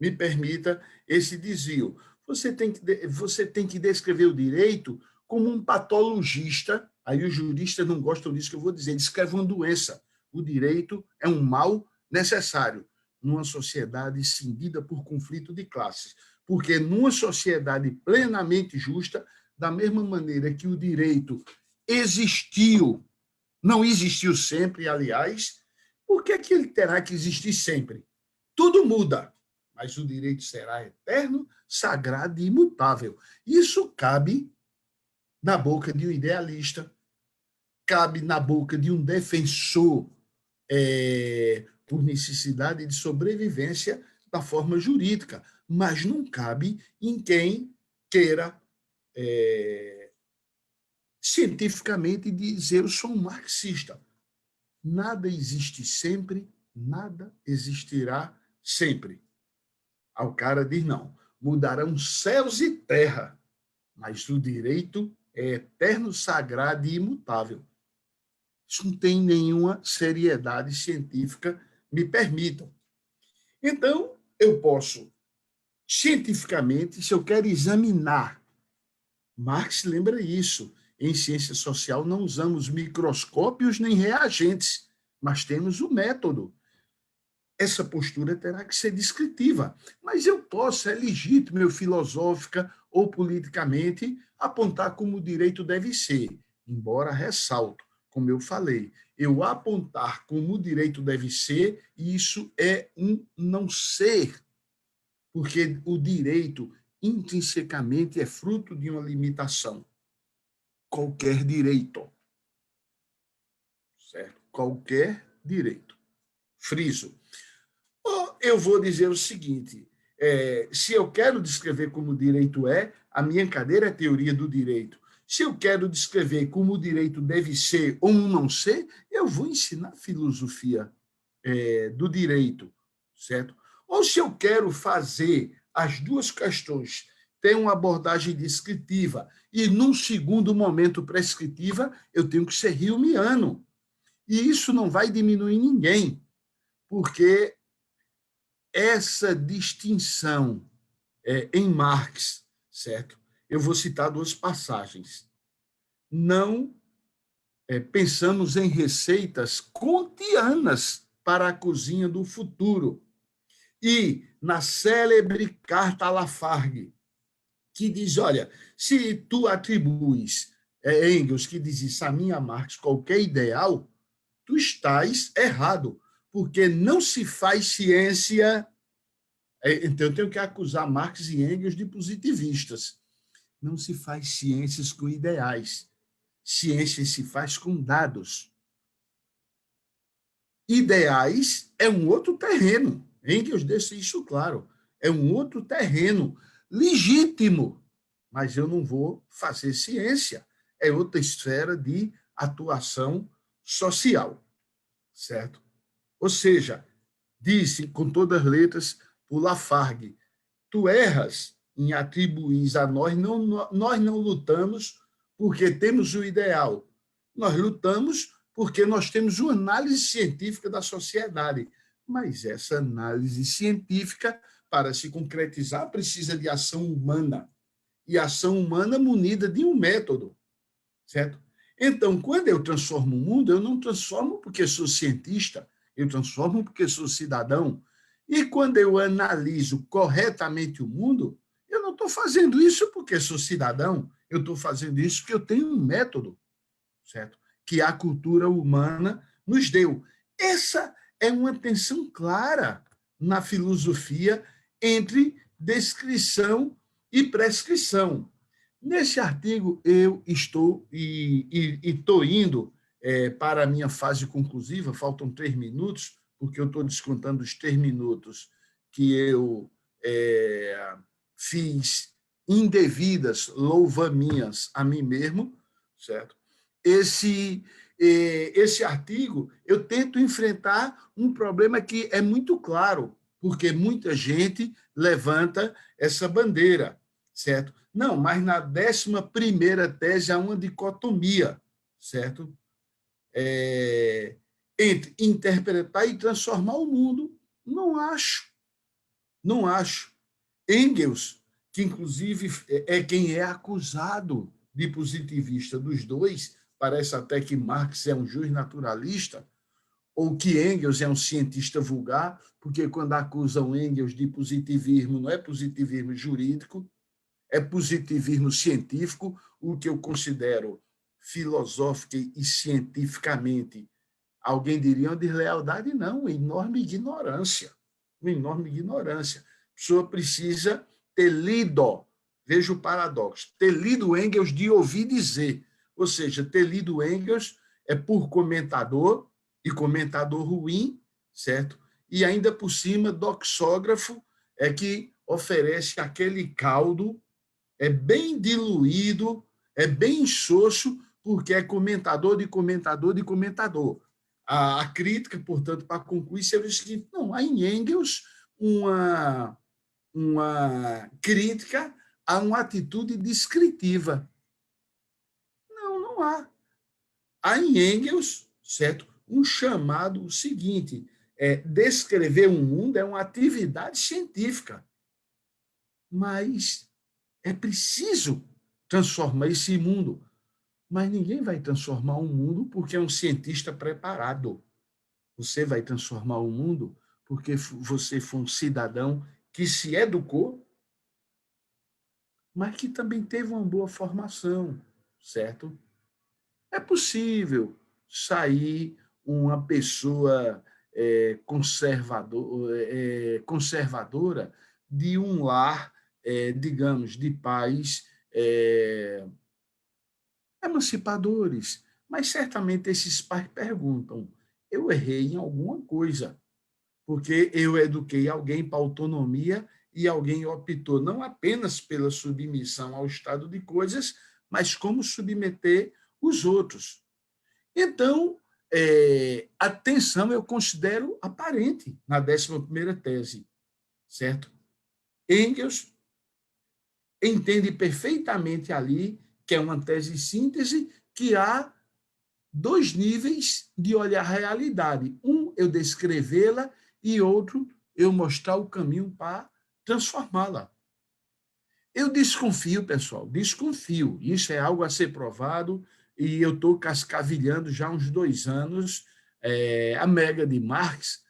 Me permita esse desvio. Você tem que descrever o direito como um patologista, aí os juristas não gostam disso que eu vou dizer, descreve uma doença. O direito é um mal necessário numa sociedade cindida por conflito de classes, porque numa sociedade plenamente justa, da mesma maneira que o direito existiu, não existiu sempre, aliás, por que ele terá que existir sempre? Tudo muda, mas o direito será eterno, sagrado e imutável. Isso cabe na boca de um idealista, cabe na boca de um defensor por necessidade de sobrevivência da forma jurídica, mas não cabe em quem queira cientificamente dizer eu sou um marxista. Nada existe sempre, nada existirá sempre. Aí o cara diz, não, mudarão céus e terra, mas o direito é eterno, sagrado e imutável. Isso não tem nenhuma seriedade científica, me permitam. Então, eu posso, cientificamente, se eu quero examinar, Marx lembra isso, em ciência social não usamos microscópios nem reagentes, mas temos o método. Essa postura terá que ser descritiva, mas eu posso, é legítimo, eu filosófica ou politicamente, apontar como o direito deve ser, embora ressalto, como eu falei, eu apontar como o direito deve ser, isso é um não ser, porque o direito intrinsecamente é fruto de uma limitação. Qualquer direito, certo? Qualquer direito. Friso. Ou eu vou dizer o seguinte, se eu quero descrever como o direito é, a minha cadeira é teoria do direito. Se eu quero descrever como o direito deve ser ou não ser, eu vou ensinar filosofia do direito, certo? Ou se eu quero fazer as duas questões, ter uma abordagem descritiva e, num segundo momento, prescritiva, eu tenho que ser humeano. E isso não vai diminuir ninguém, porque essa distinção em Marx, certo? Eu vou citar duas passagens. Não pensamos em receitas kantianas para a cozinha do futuro. E na célebre carta a Lafargue, que diz, olha, se tu atribuis Engels, que diz isso, a mim, a Marx, qualquer ideal, tu estás errado, porque não se faz ciência. Então, eu tenho que acusar Marx e Engels de positivistas. Não se faz ciências com ideais. Ciência se faz com dados. Ideais é um outro terreno. Engels deixa isso claro. É um outro terreno legítimo, mas eu não vou fazer ciência. É outra esfera de atuação social, certo? Ou seja, disse com todas as letras por Lafargue, tu erras em atribuir a nós não lutamos porque temos o ideal. Nós lutamos porque nós temos uma análise científica da sociedade. Mas essa análise científica, para se concretizar, precisa de ação humana. E ação humana munida de um método, certo? Então, quando eu transformo o mundo, eu não transformo porque sou cientista, eu transformo porque sou cidadão. E quando eu analiso corretamente o mundo, eu não estou fazendo isso porque sou cidadão, eu estou fazendo isso porque eu tenho um método, certo? Que a cultura humana nos deu. Essa é uma tensão clara na filosofia entre descrição e prescrição. Nesse artigo, eu estou indo para a minha fase conclusiva, faltam 3 minutos, porque eu estou descontando os 3 minutos que eu fiz indevidas louvaminhas a mim mesmo, certo? Esse artigo, eu tento enfrentar um problema que é muito claro porque muita gente levanta essa bandeira, certo? Não, mas na 11ª tese há uma dicotomia, certo? Entre interpretar e transformar o mundo. Não acho. Não acho. Engels, que inclusive é quem é acusado de positivista dos dois, parece até que Marx é um juiz naturalista, ou que Engels é um cientista vulgar, porque quando acusam Engels de positivismo, não é positivismo jurídico, é positivismo científico, o que eu considero filosófica e cientificamente, alguém diria uma deslealdade, não, uma enorme ignorância. Uma enorme ignorância. A pessoa precisa ter lido, veja o paradoxo, ter lido Engels de ouvir dizer, ou seja, ter lido Engels é por comentador, e comentador ruim, certo? E ainda por cima, doxógrafo é que oferece aquele caldo, é bem diluído, é bem insosso, porque é comentador de comentador de comentador. A crítica, portanto, para concluir, seria o seguinte: não, há em Engels uma crítica a uma atitude descritiva. Não, não há. Há em Engels, certo, um chamado seguinte: descrever um mundo é uma atividade científica, mas é preciso transformar esse mundo. Mas ninguém vai transformar um mundo porque é um cientista preparado. Você vai transformar o mundo porque você foi um cidadão que se educou, mas que também teve uma boa formação, certo? É possível sair uma pessoa conservadora de um lar, digamos, de pais emancipadores, mas certamente esses pais perguntam: eu errei em alguma coisa, porque eu eduquei alguém para autonomia e alguém optou não apenas pela submissão ao estado de coisas, mas como submeter os outros. Então, a tensão eu considero aparente na 11ª tese, certo? Engels entende perfeitamente ali que é uma tese síntese, que há dois níveis de olhar a realidade. Um, eu descrevê-la, e outro, eu mostrar o caminho para transformá-la. Eu desconfio, pessoal, desconfio. Isso é algo a ser provado, e eu estou cascavilhando já há uns 2 anos a Mega de Marx,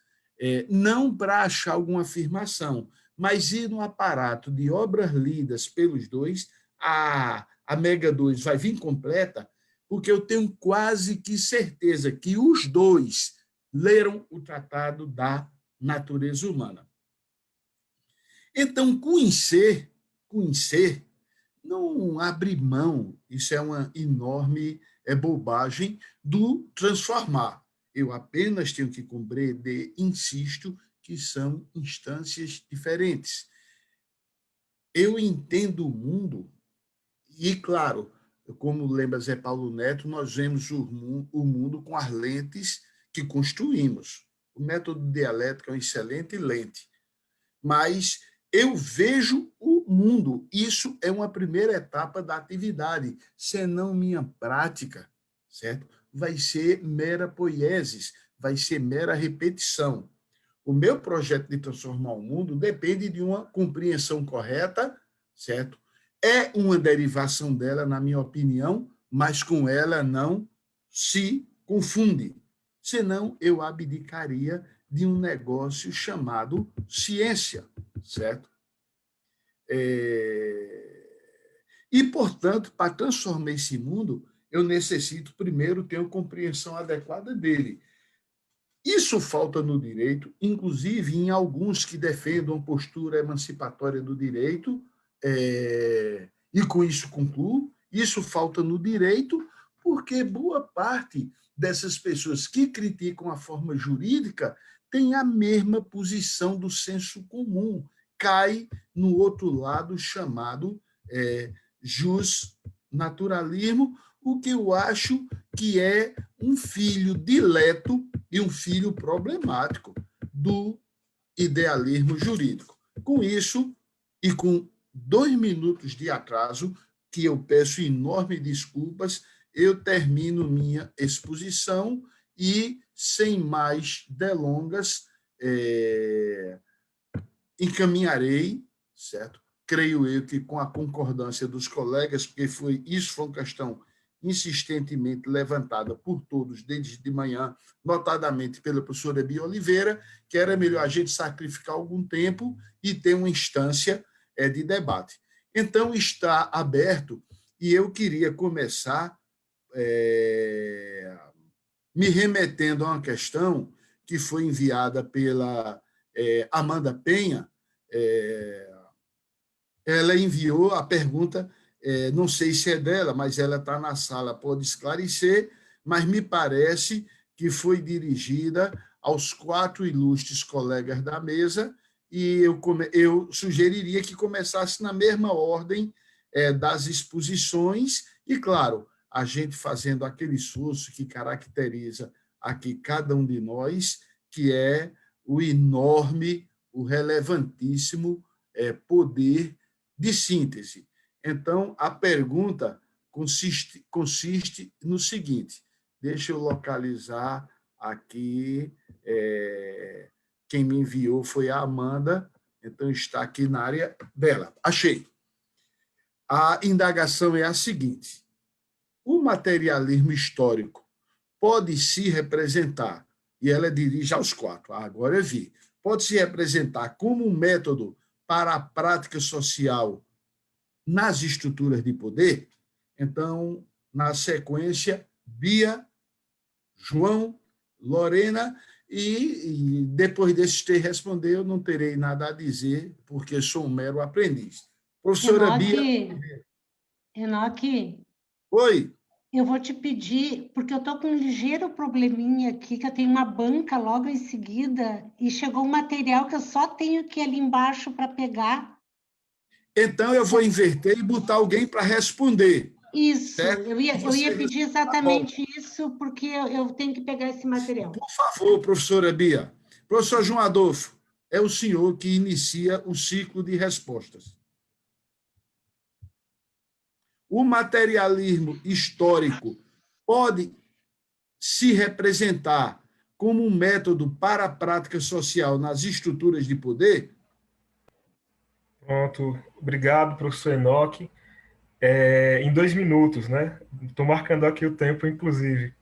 não para achar alguma afirmação, mas ir no aparato de obras lidas pelos dois. A Mega 2 vai vir completa, porque eu tenho quase que certeza que os dois leram o Tratado da Natureza Humana. Então, conhecer não abre mão, isso é uma enorme bobagem, do transformar. Eu apenas tenho que compreender, insisto, que são instâncias diferentes. Eu entendo o mundo, e, claro, como lembra Zé Paulo Neto, nós vemos o mundo com as lentes que construímos. O método dialético é uma excelente lente, mas eu vejo o mundo. Isso é uma primeira etapa da atividade, senão minha prática, certo? Vai ser mera poiesis, vai ser mera repetição. O meu projeto de transformar o mundo depende de uma compreensão correta, certo? É uma derivação dela, na minha opinião, mas com ela não se confunde. Senão, eu abdicaria de um negócio chamado ciência, certo? E, portanto, para transformar esse mundo, eu necessito, primeiro, ter uma compreensão adequada dele. Isso falta no direito, inclusive em alguns que defendam a postura emancipatória do direito, e com isso concluo, isso falta no direito, porque boa parte dessas pessoas que criticam a forma jurídica tem a mesma posição do senso comum, cai no outro lado chamado justnaturalismo, o que eu acho que é um filho dileto e um filho problemático do idealismo jurídico. Com isso, e com 2 minutos de atraso, que eu peço enormes desculpas, eu termino minha exposição e, sem mais delongas, encaminharei, certo? Creio eu que com a concordância dos colegas, porque isso foi uma questão insistentemente levantada por todos desde de manhã, notadamente pela professora Bia Oliveira, que era melhor a gente sacrificar algum tempo e ter uma instância de debate. Então, está aberto, e eu queria começar me remetendo a uma questão que foi enviada pela Amanda Penha. Ela enviou a pergunta, não sei se é dela, mas ela está na sala, pode esclarecer, mas me parece que foi dirigida aos 4 ilustres colegas da mesa, e eu sugeriria que começasse na mesma ordem das exposições, e, claro, a gente fazendo aquele esforço que caracteriza aqui cada um de nós, que é o enorme, o relevantíssimo poder de síntese. Então, a pergunta consiste no seguinte, deixa eu localizar aqui, quem me enviou foi a Amanda, então está aqui na área dela. Achei. A indagação é a seguinte: o materialismo histórico pode se representar, e ela dirige aos 4, agora eu vi, pode se representar como um método para a prática social nas estruturas de poder? Então, na sequência, Bia, João, Lorena, e depois desses 3 responder, eu não terei nada a dizer, porque sou um mero aprendiz. Professora Bia. Enoque, Oi. eu vou te pedir, porque eu estou com um ligeiro probleminha aqui, que eu tenho uma banca logo em seguida, e chegou um material que eu só tenho que ir ali embaixo para pegar. Então, eu vou inverter e botar alguém para responder. Isso, certo? eu ia pedir exatamente isso, porque eu tenho que pegar esse material. Por favor, professora Bia. Professor João Adolfo, é o senhor que inicia o ciclo de respostas. O materialismo histórico pode se representar como um método para a prática social nas estruturas de poder? Pronto. Obrigado, professor Enoque. Em 2 minutos, né? Estou marcando aqui o tempo, inclusive.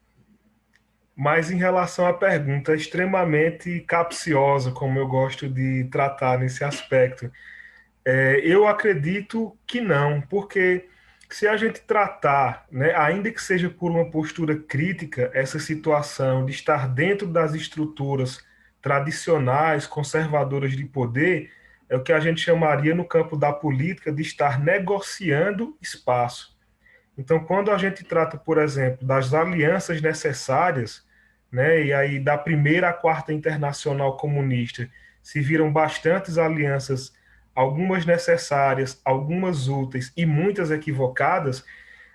Mas em relação à pergunta, é extremamente capciosa, como eu gosto de tratar nesse aspecto. Eu acredito que não, porque se a gente tratar, né, ainda que seja por uma postura crítica, essa situação de estar dentro das estruturas tradicionais, conservadoras de poder, é o que a gente chamaria no campo da política de estar negociando espaço. Então, quando a gente trata, por exemplo, das alianças necessárias, né, e aí da primeira à quarta internacional comunista, se viram bastantes alianças, algumas necessárias, algumas úteis e muitas equivocadas,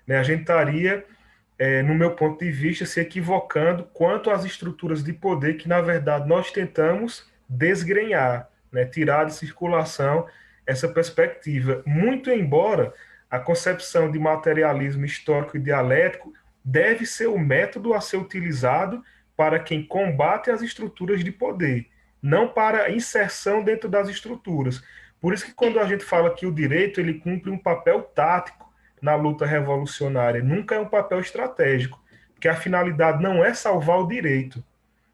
né, a gente estaria, no meu ponto de vista, se equivocando quanto às estruturas de poder que, na verdade, nós tentamos desgrenhar, né, tirar de circulação essa perspectiva. Muito embora a concepção de materialismo histórico e dialético deve ser o método a ser utilizado para quem combate as estruturas de poder, não para a inserção dentro das estruturas. Por isso que quando a gente fala que o direito ele cumpre um papel tático na luta revolucionária, nunca é um papel estratégico, porque a finalidade não é salvar o direito,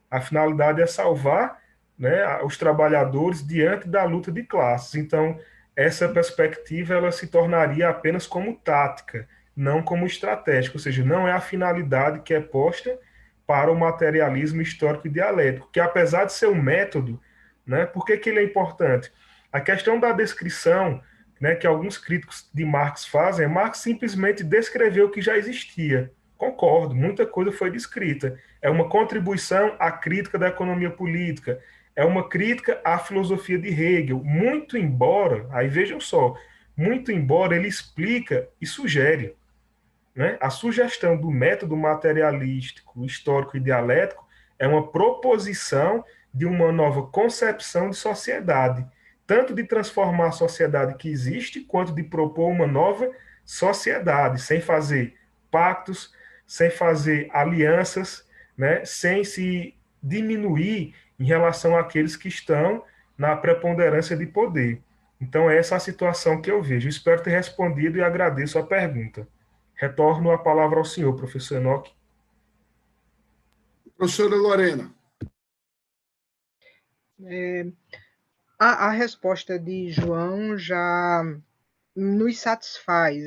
a finalidade é salvar, né, os trabalhadores diante da luta de classes. Então, essa perspectiva ela se tornaria apenas como tática, não como estratégica, ou seja, não é a finalidade que é posta para o materialismo histórico e dialético, que apesar de ser um método, né, por que ele é importante? A questão da descrição, né, que alguns críticos de Marx fazem, Marx simplesmente descreveu o que já existia. Concordo, muita coisa foi descrita. É uma contribuição à crítica da economia política, é uma crítica à filosofia de Hegel, muito embora, aí vejam só, muito embora ele explica e sugere, né? A sugestão do método materialístico, histórico e dialético é uma proposição de uma nova concepção de sociedade, tanto de transformar a sociedade que existe, quanto de propor uma nova sociedade, sem fazer pactos, sem fazer alianças, né, sem se diminuir em relação àqueles que estão na preponderância de poder. Então, essa é a situação que eu vejo. Espero ter respondido e agradeço a pergunta. Retorno a palavra ao senhor, professor Enoque. Professora Lorena. A resposta de João já nos satisfaz,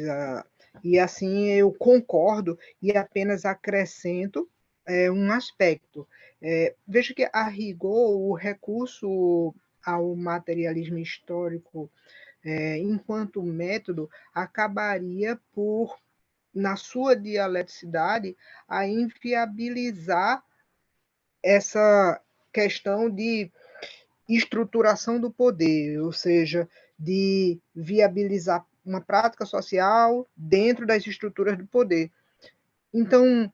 e assim eu concordo e apenas acrescento um aspecto. Veja que, a rigor, o recurso ao materialismo histórico, enquanto método, acabaria por, na sua dialeticidade, a inviabilizar essa questão de estruturação do poder, ou seja, de viabilizar uma prática social dentro das estruturas do poder. Então,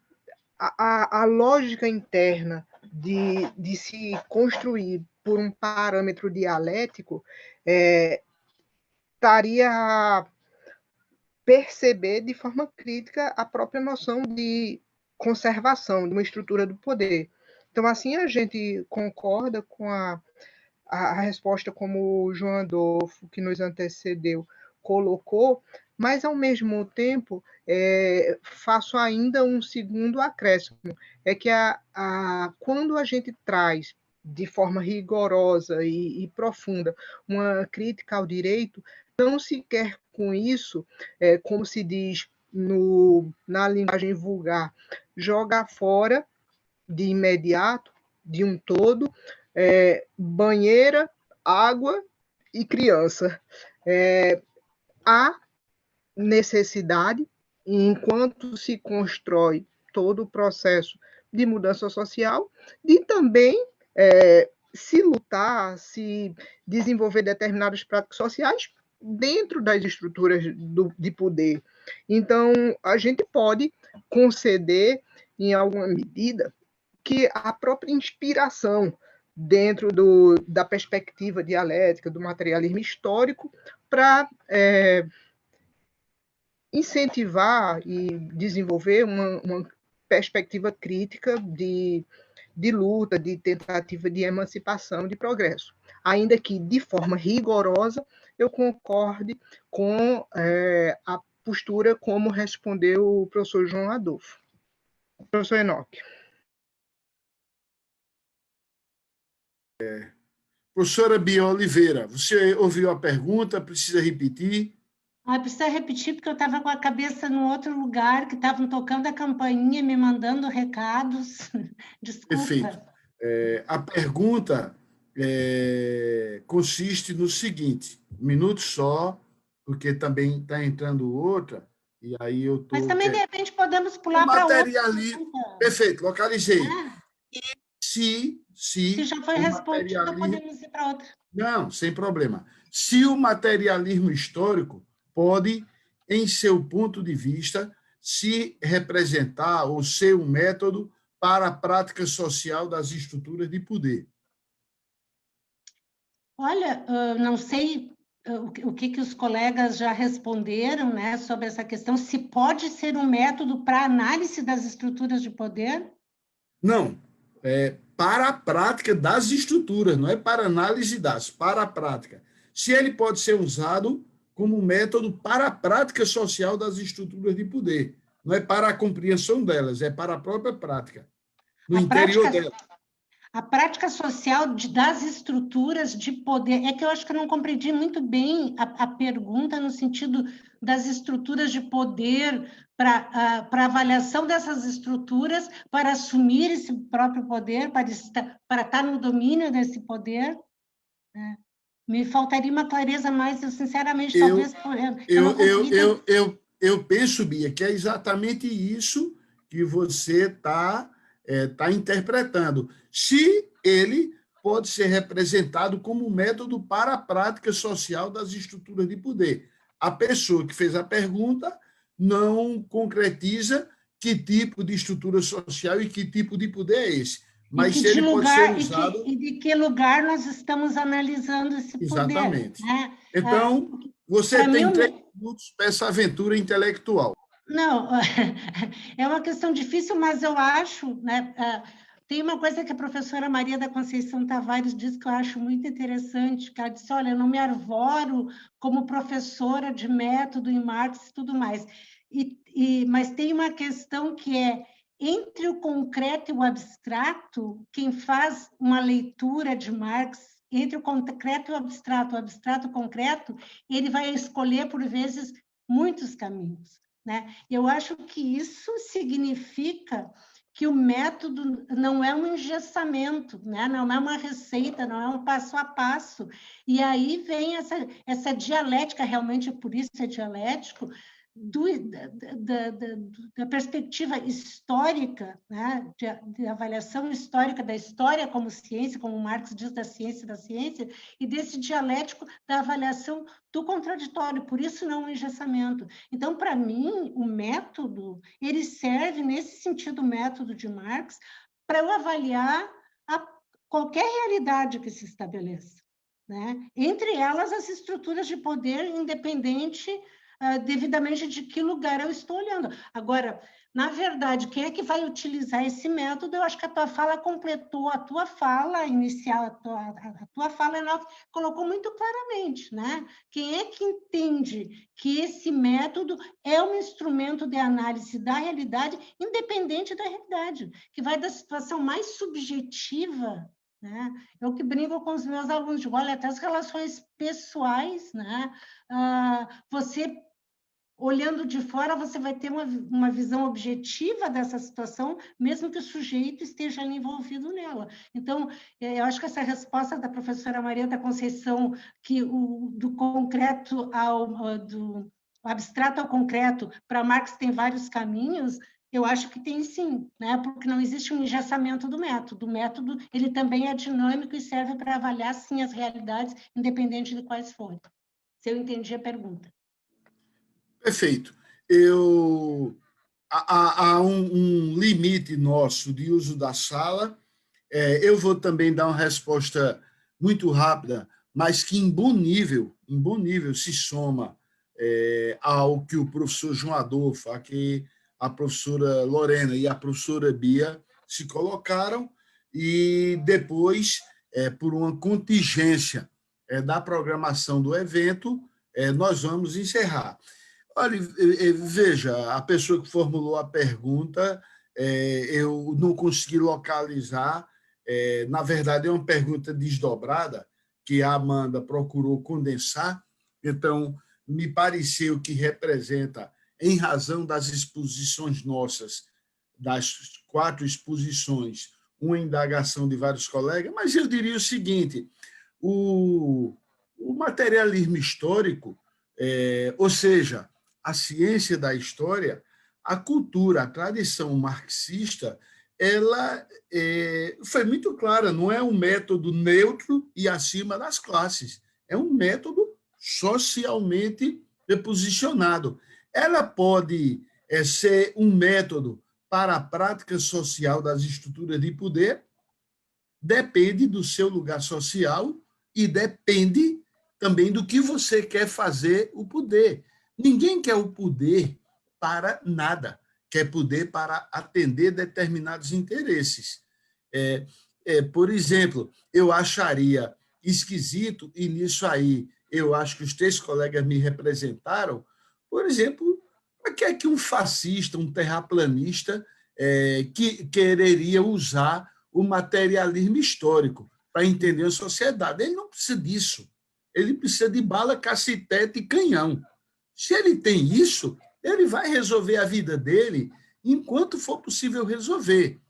a lógica interna de se construir por um parâmetro dialético estaria a perceber de forma crítica a própria noção de conservação de uma estrutura do poder. Então, assim, a gente concorda com a resposta como o João Adolfo, que nos antecedeu, colocou, mas, ao mesmo tempo, faço ainda um segundo acréscimo, é que quando a gente traz de forma rigorosa e profunda uma crítica ao direito, não se quer com isso, como se diz na linguagem vulgar, jogar fora de imediato, de um todo, banheira, água e criança. Há necessidade, enquanto se constrói todo o processo de mudança social, de também se lutar, se desenvolver determinadas práticas sociais dentro das estruturas de poder. Então, a gente pode conceder, em alguma medida, que a própria inspiração dentro da perspectiva dialética, do materialismo histórico, para incentivar e desenvolver uma perspectiva crítica de luta, de tentativa de emancipação, de progresso. Ainda que, de forma rigorosa, eu concorde com a postura como respondeu o professor João Adolfo. Professor Enoque. Professora Bia Oliveira, você ouviu a pergunta? Precisa repetir? Precisa repetir, porque eu estava com a cabeça num outro lugar, que estavam tocando a campainha, me mandando recados. Desculpa. Perfeito. A pergunta consiste no seguinte, um minuto só, porque também está entrando outra, e aí eu estou... Mas também, de repente, podemos pular para outra. Perfeito, localizei. E se já foi respondido, podemos ir para outra. Não, sem problema. Se o materialismo histórico pode, em seu ponto de vista, se representar ou ser um método para a prática social das estruturas de poder. Olha, não sei o que os colegas já responderam, né, sobre essa questão, se pode ser um método para análise das estruturas de poder? Não, para a prática das estruturas, não é para análise para a prática. Se ele pode ser usado como método para a prática social das estruturas de poder, não é para a compreensão delas, é para a própria prática, no interior delas. A prática social das estruturas de poder, é que eu acho que eu não compreendi muito bem a pergunta no sentido das estruturas de poder, para avaliação dessas estruturas, para assumir esse próprio poder, para estar no domínio desse poder. Me faltaria uma clareza mais, eu sinceramente, talvez... Eu penso, Bia, que é exatamente isso que você está interpretando. Se ele pode ser representado como um método para a prática social das estruturas de poder. A pessoa que fez a pergunta não concretiza que tipo de estrutura social e que tipo de poder é esse. mas se ele pode ser usado... E de que lugar nós estamos analisando esse poder. Exatamente. Né? Então, você tem 3 minutos para essa aventura intelectual. Não, é uma questão difícil, mas eu acho... Né, tem uma coisa que a professora Maria da Conceição Tavares diz que eu acho muito interessante, que ela disse, olha, eu não me arvoro como professora de método em Marx e tudo mais, mas tem uma questão que é, entre o concreto e o abstrato, quem faz uma leitura de Marx, entre o concreto e o abstrato e o concreto, ele vai escolher, por vezes, muitos caminhos. Né? Eu acho que isso significa que o método não é um engessamento, né? Não é uma receita, não é um passo a passo. E aí vem essa dialética, realmente por isso é dialético, da perspectiva histórica, né? de avaliação histórica da história como ciência, como Marx diz, da ciência, e desse dialético da avaliação do contraditório, por isso não um engessamento. Então, para mim, o método, ele serve, nesse sentido, o método de Marx, para eu avaliar qualquer realidade que se estabeleça, né? Entre elas, as estruturas de poder independente devidamente de que lugar eu estou olhando. Agora, na verdade, quem é que vai utilizar esse método? Eu acho que a tua fala completou, a tua fala inicial, a tua fala colocou muito claramente, né? Quem é que entende que esse método é um instrumento de análise da realidade, independente da realidade, que vai da situação mais subjetiva, né? Eu que brinco com os meus alunos, digo, olha, até as relações pessoais, né? Você olhando de fora, você vai ter uma visão objetiva dessa situação, mesmo que o sujeito esteja envolvido nela. Então, eu acho que essa resposta da professora Maria da Conceição, que do concreto do abstrato ao concreto, para Marx tem vários caminhos, eu acho que tem sim, né? Porque não existe um engessamento do método. O método, ele também é dinâmico e serve para avaliar, sim, as realidades, independente de quais forem. Se eu entendi a pergunta. Perfeito. Há um limite nosso de uso da sala. Eu vou também dar uma resposta muito rápida, mas que em bom nível se soma ao que o professor João Adolfo, aqui a professora Lorena e a professora Bia se colocaram, e depois, por uma contingência da programação do evento, nós vamos encerrar. Olha, veja, a pessoa que formulou a pergunta, eu não consegui localizar. Na verdade, é uma pergunta desdobrada, que a Amanda procurou condensar, então, me pareceu que representa, em razão das exposições nossas, das 4 exposições, uma indagação de vários colegas, mas eu diria o seguinte: o materialismo histórico, ou seja, a ciência da história, a cultura, a tradição marxista, ela foi muito clara, não é um método neutro e acima das classes, é um método socialmente posicionado. Ela pode ser um método para a prática social das estruturas de poder, depende do seu lugar social e depende também do que você quer fazer o poder. Ninguém quer o poder para nada, quer poder para atender determinados interesses. Por exemplo, eu acharia esquisito, e nisso aí eu acho que os 3 colegas me representaram, por exemplo, para que é que um fascista, um terraplanista, que quereria usar o materialismo histórico para entender a sociedade? Ele não precisa disso. Ele precisa de bala, cacetete e canhão. Se ele tem isso, ele vai resolver a vida dele enquanto for possível resolver.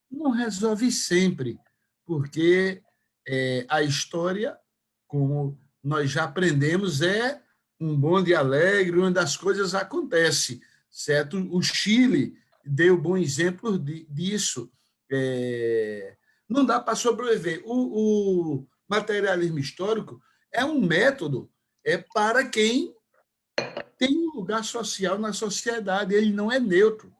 Não resolve sempre, porque a história, como nós já aprendemos, é um bonde alegre, onde as coisas acontecem, certo? O Chile deu bom exemplo disso. Não dá para sobreviver. O materialismo histórico é um método para quem tem um lugar social na sociedade, ele não é neutro.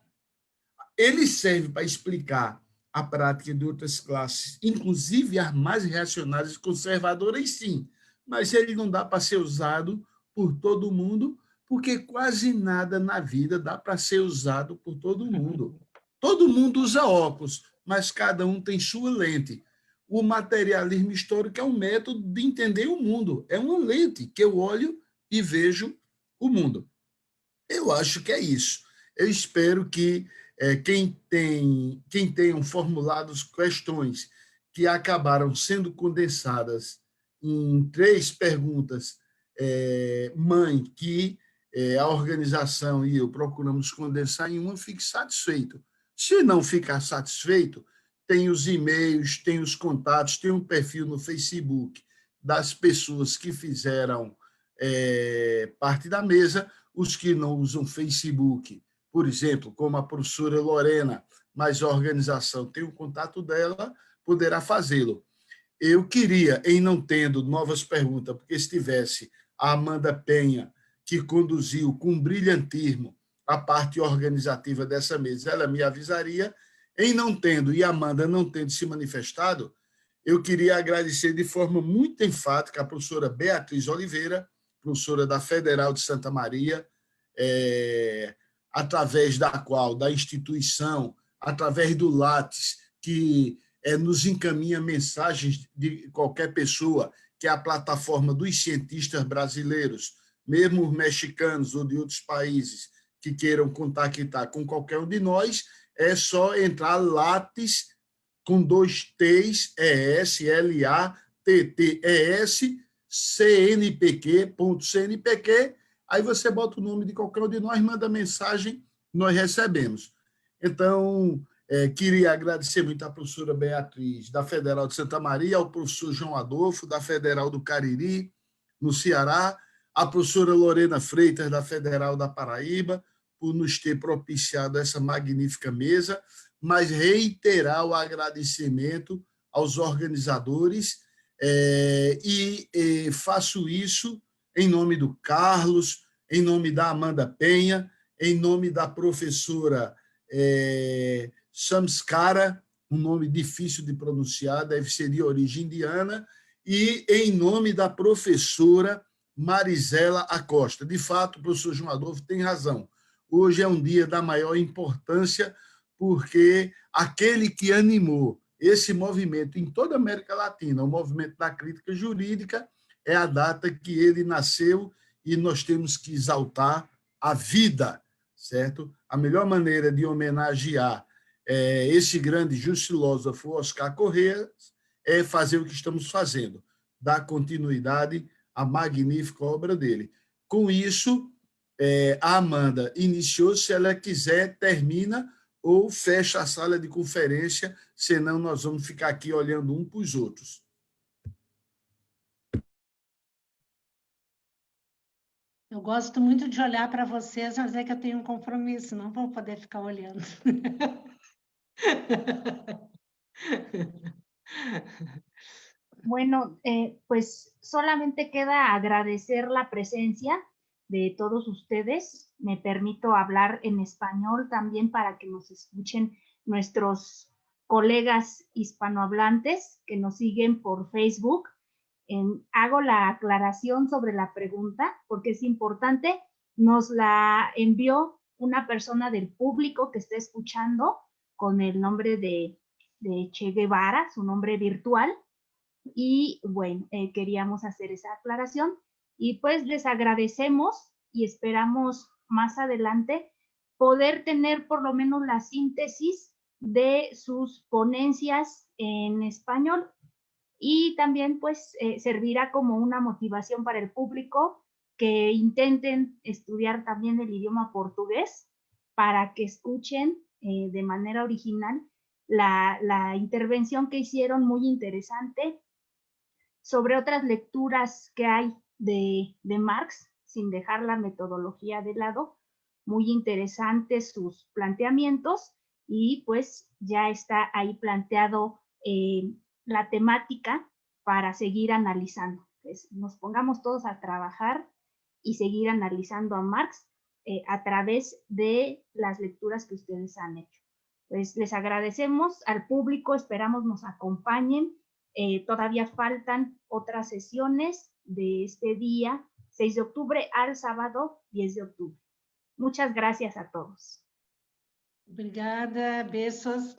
Ele serve para explicar a prática de outras classes, inclusive as mais reacionárias e conservadoras, sim, mas ele não dá para ser usado por todo mundo, porque quase nada na vida dá para ser usado por todo mundo. Todo mundo usa óculos, mas cada um tem sua lente. O materialismo histórico é um método de entender o mundo, é uma lente que eu olho e vejo o mundo. Eu acho que é isso. Eu espero que quem tenham formulado questões que acabaram sendo condensadas em 3 perguntas, mãe, que a organização e eu procuramos condensar em uma, fique satisfeito. Se não ficar satisfeito, tem os e-mails, tem os contatos, tem um perfil no Facebook das pessoas que fizeram parte da mesa. Os que não usam Facebook, por exemplo, como a professora Lorena, mas a organização tem o contato dela, poderá fazê-lo. Eu queria, em não tendo novas perguntas, porque se tivesse a Amanda Penha, que conduziu com brilhantismo a parte organizativa dessa mesa, ela me avisaria. Em não tendo, e a Amanda não tendo se manifestado, eu queria agradecer de forma muito enfática a professora Beatriz Oliveira, professora da Federal de Santa Maria, através da qual, da instituição, através do Lattes, que nos encaminha mensagens de qualquer pessoa, que é a plataforma dos cientistas brasileiros, mesmo os mexicanos ou de outros países que queiram contactar com qualquer um de nós, é só entrar Lattes, com 2 T's, ES, LATTES, cnpq.cnpq, aí você bota o nome de qualquer um de nós, manda mensagem, nós recebemos. Então, queria agradecer muito à professora Beatriz, da Federal de Santa Maria, ao professor João Adolfo, da Federal do Cariri, no Ceará, à professora Lorena Freitas, da Federal da Paraíba, por nos ter propiciado essa magnífica mesa, mas reiterar o agradecimento aos organizadores, e faço isso em nome do Carlos, em nome da Amanda Penha, em nome da professora Samskara, um nome difícil de pronunciar, deve ser de origem indiana, e em nome da professora Marisela Acosta. De fato, o professor João Adolfo tem razão. Hoje é um dia da maior importância, porque aquele que animou esse movimento em toda a América Latina, o movimento da crítica jurídica, é a data que ele nasceu, e nós temos que exaltar a vida, certo? A melhor maneira de homenagear esse grande justilósofo Oscar Correa é fazer o que estamos fazendo, dar continuidade à magnífica obra dele. Com isso, a Amanda iniciou, se ela quiser, termina ou fecha a sala de conferência, senão nós vamos ficar aqui olhando um para os outros. Eu gosto muito de olhar para vocês, mas é que eu tenho um compromisso, não vou poder ficar olhando. Bueno, pues solamente queda agradecer la presencia de todos ustedes. Me permito hablar en español también para que nos escuchen nuestros colegas hispanohablantes que nos siguen por Facebook. Hago la aclaración sobre la pregunta porque es importante. Nos la envió una persona del público que está escuchando con el nombre de Che Guevara, su nombre virtual. Y bueno, queríamos hacer esa aclaración y pues les agradecemos y esperamos más adelante poder tener por lo menos la síntesis de sus ponencias en español, y también pues servirá como una motivación para el público que intenten estudiar también el idioma portugués para que escuchen de manera original la intervención que hicieron, muy interesante, sobre otras lecturas que hay de Marx, sin dejar la metodología de lado. Muy interesantes sus planteamientos, y pues ya está ahí planteado la temática para seguir analizando. Pues nos pongamos todos a trabajar y seguir analizando a Marx a través de las lecturas que ustedes han hecho. Pues les agradecemos al público, esperamos nos acompañen. Todavía faltan otras sesiones de este día, 6 de octubre al sábado 10 de octubre. Muchas gracias a todos. Obrigada, beijos.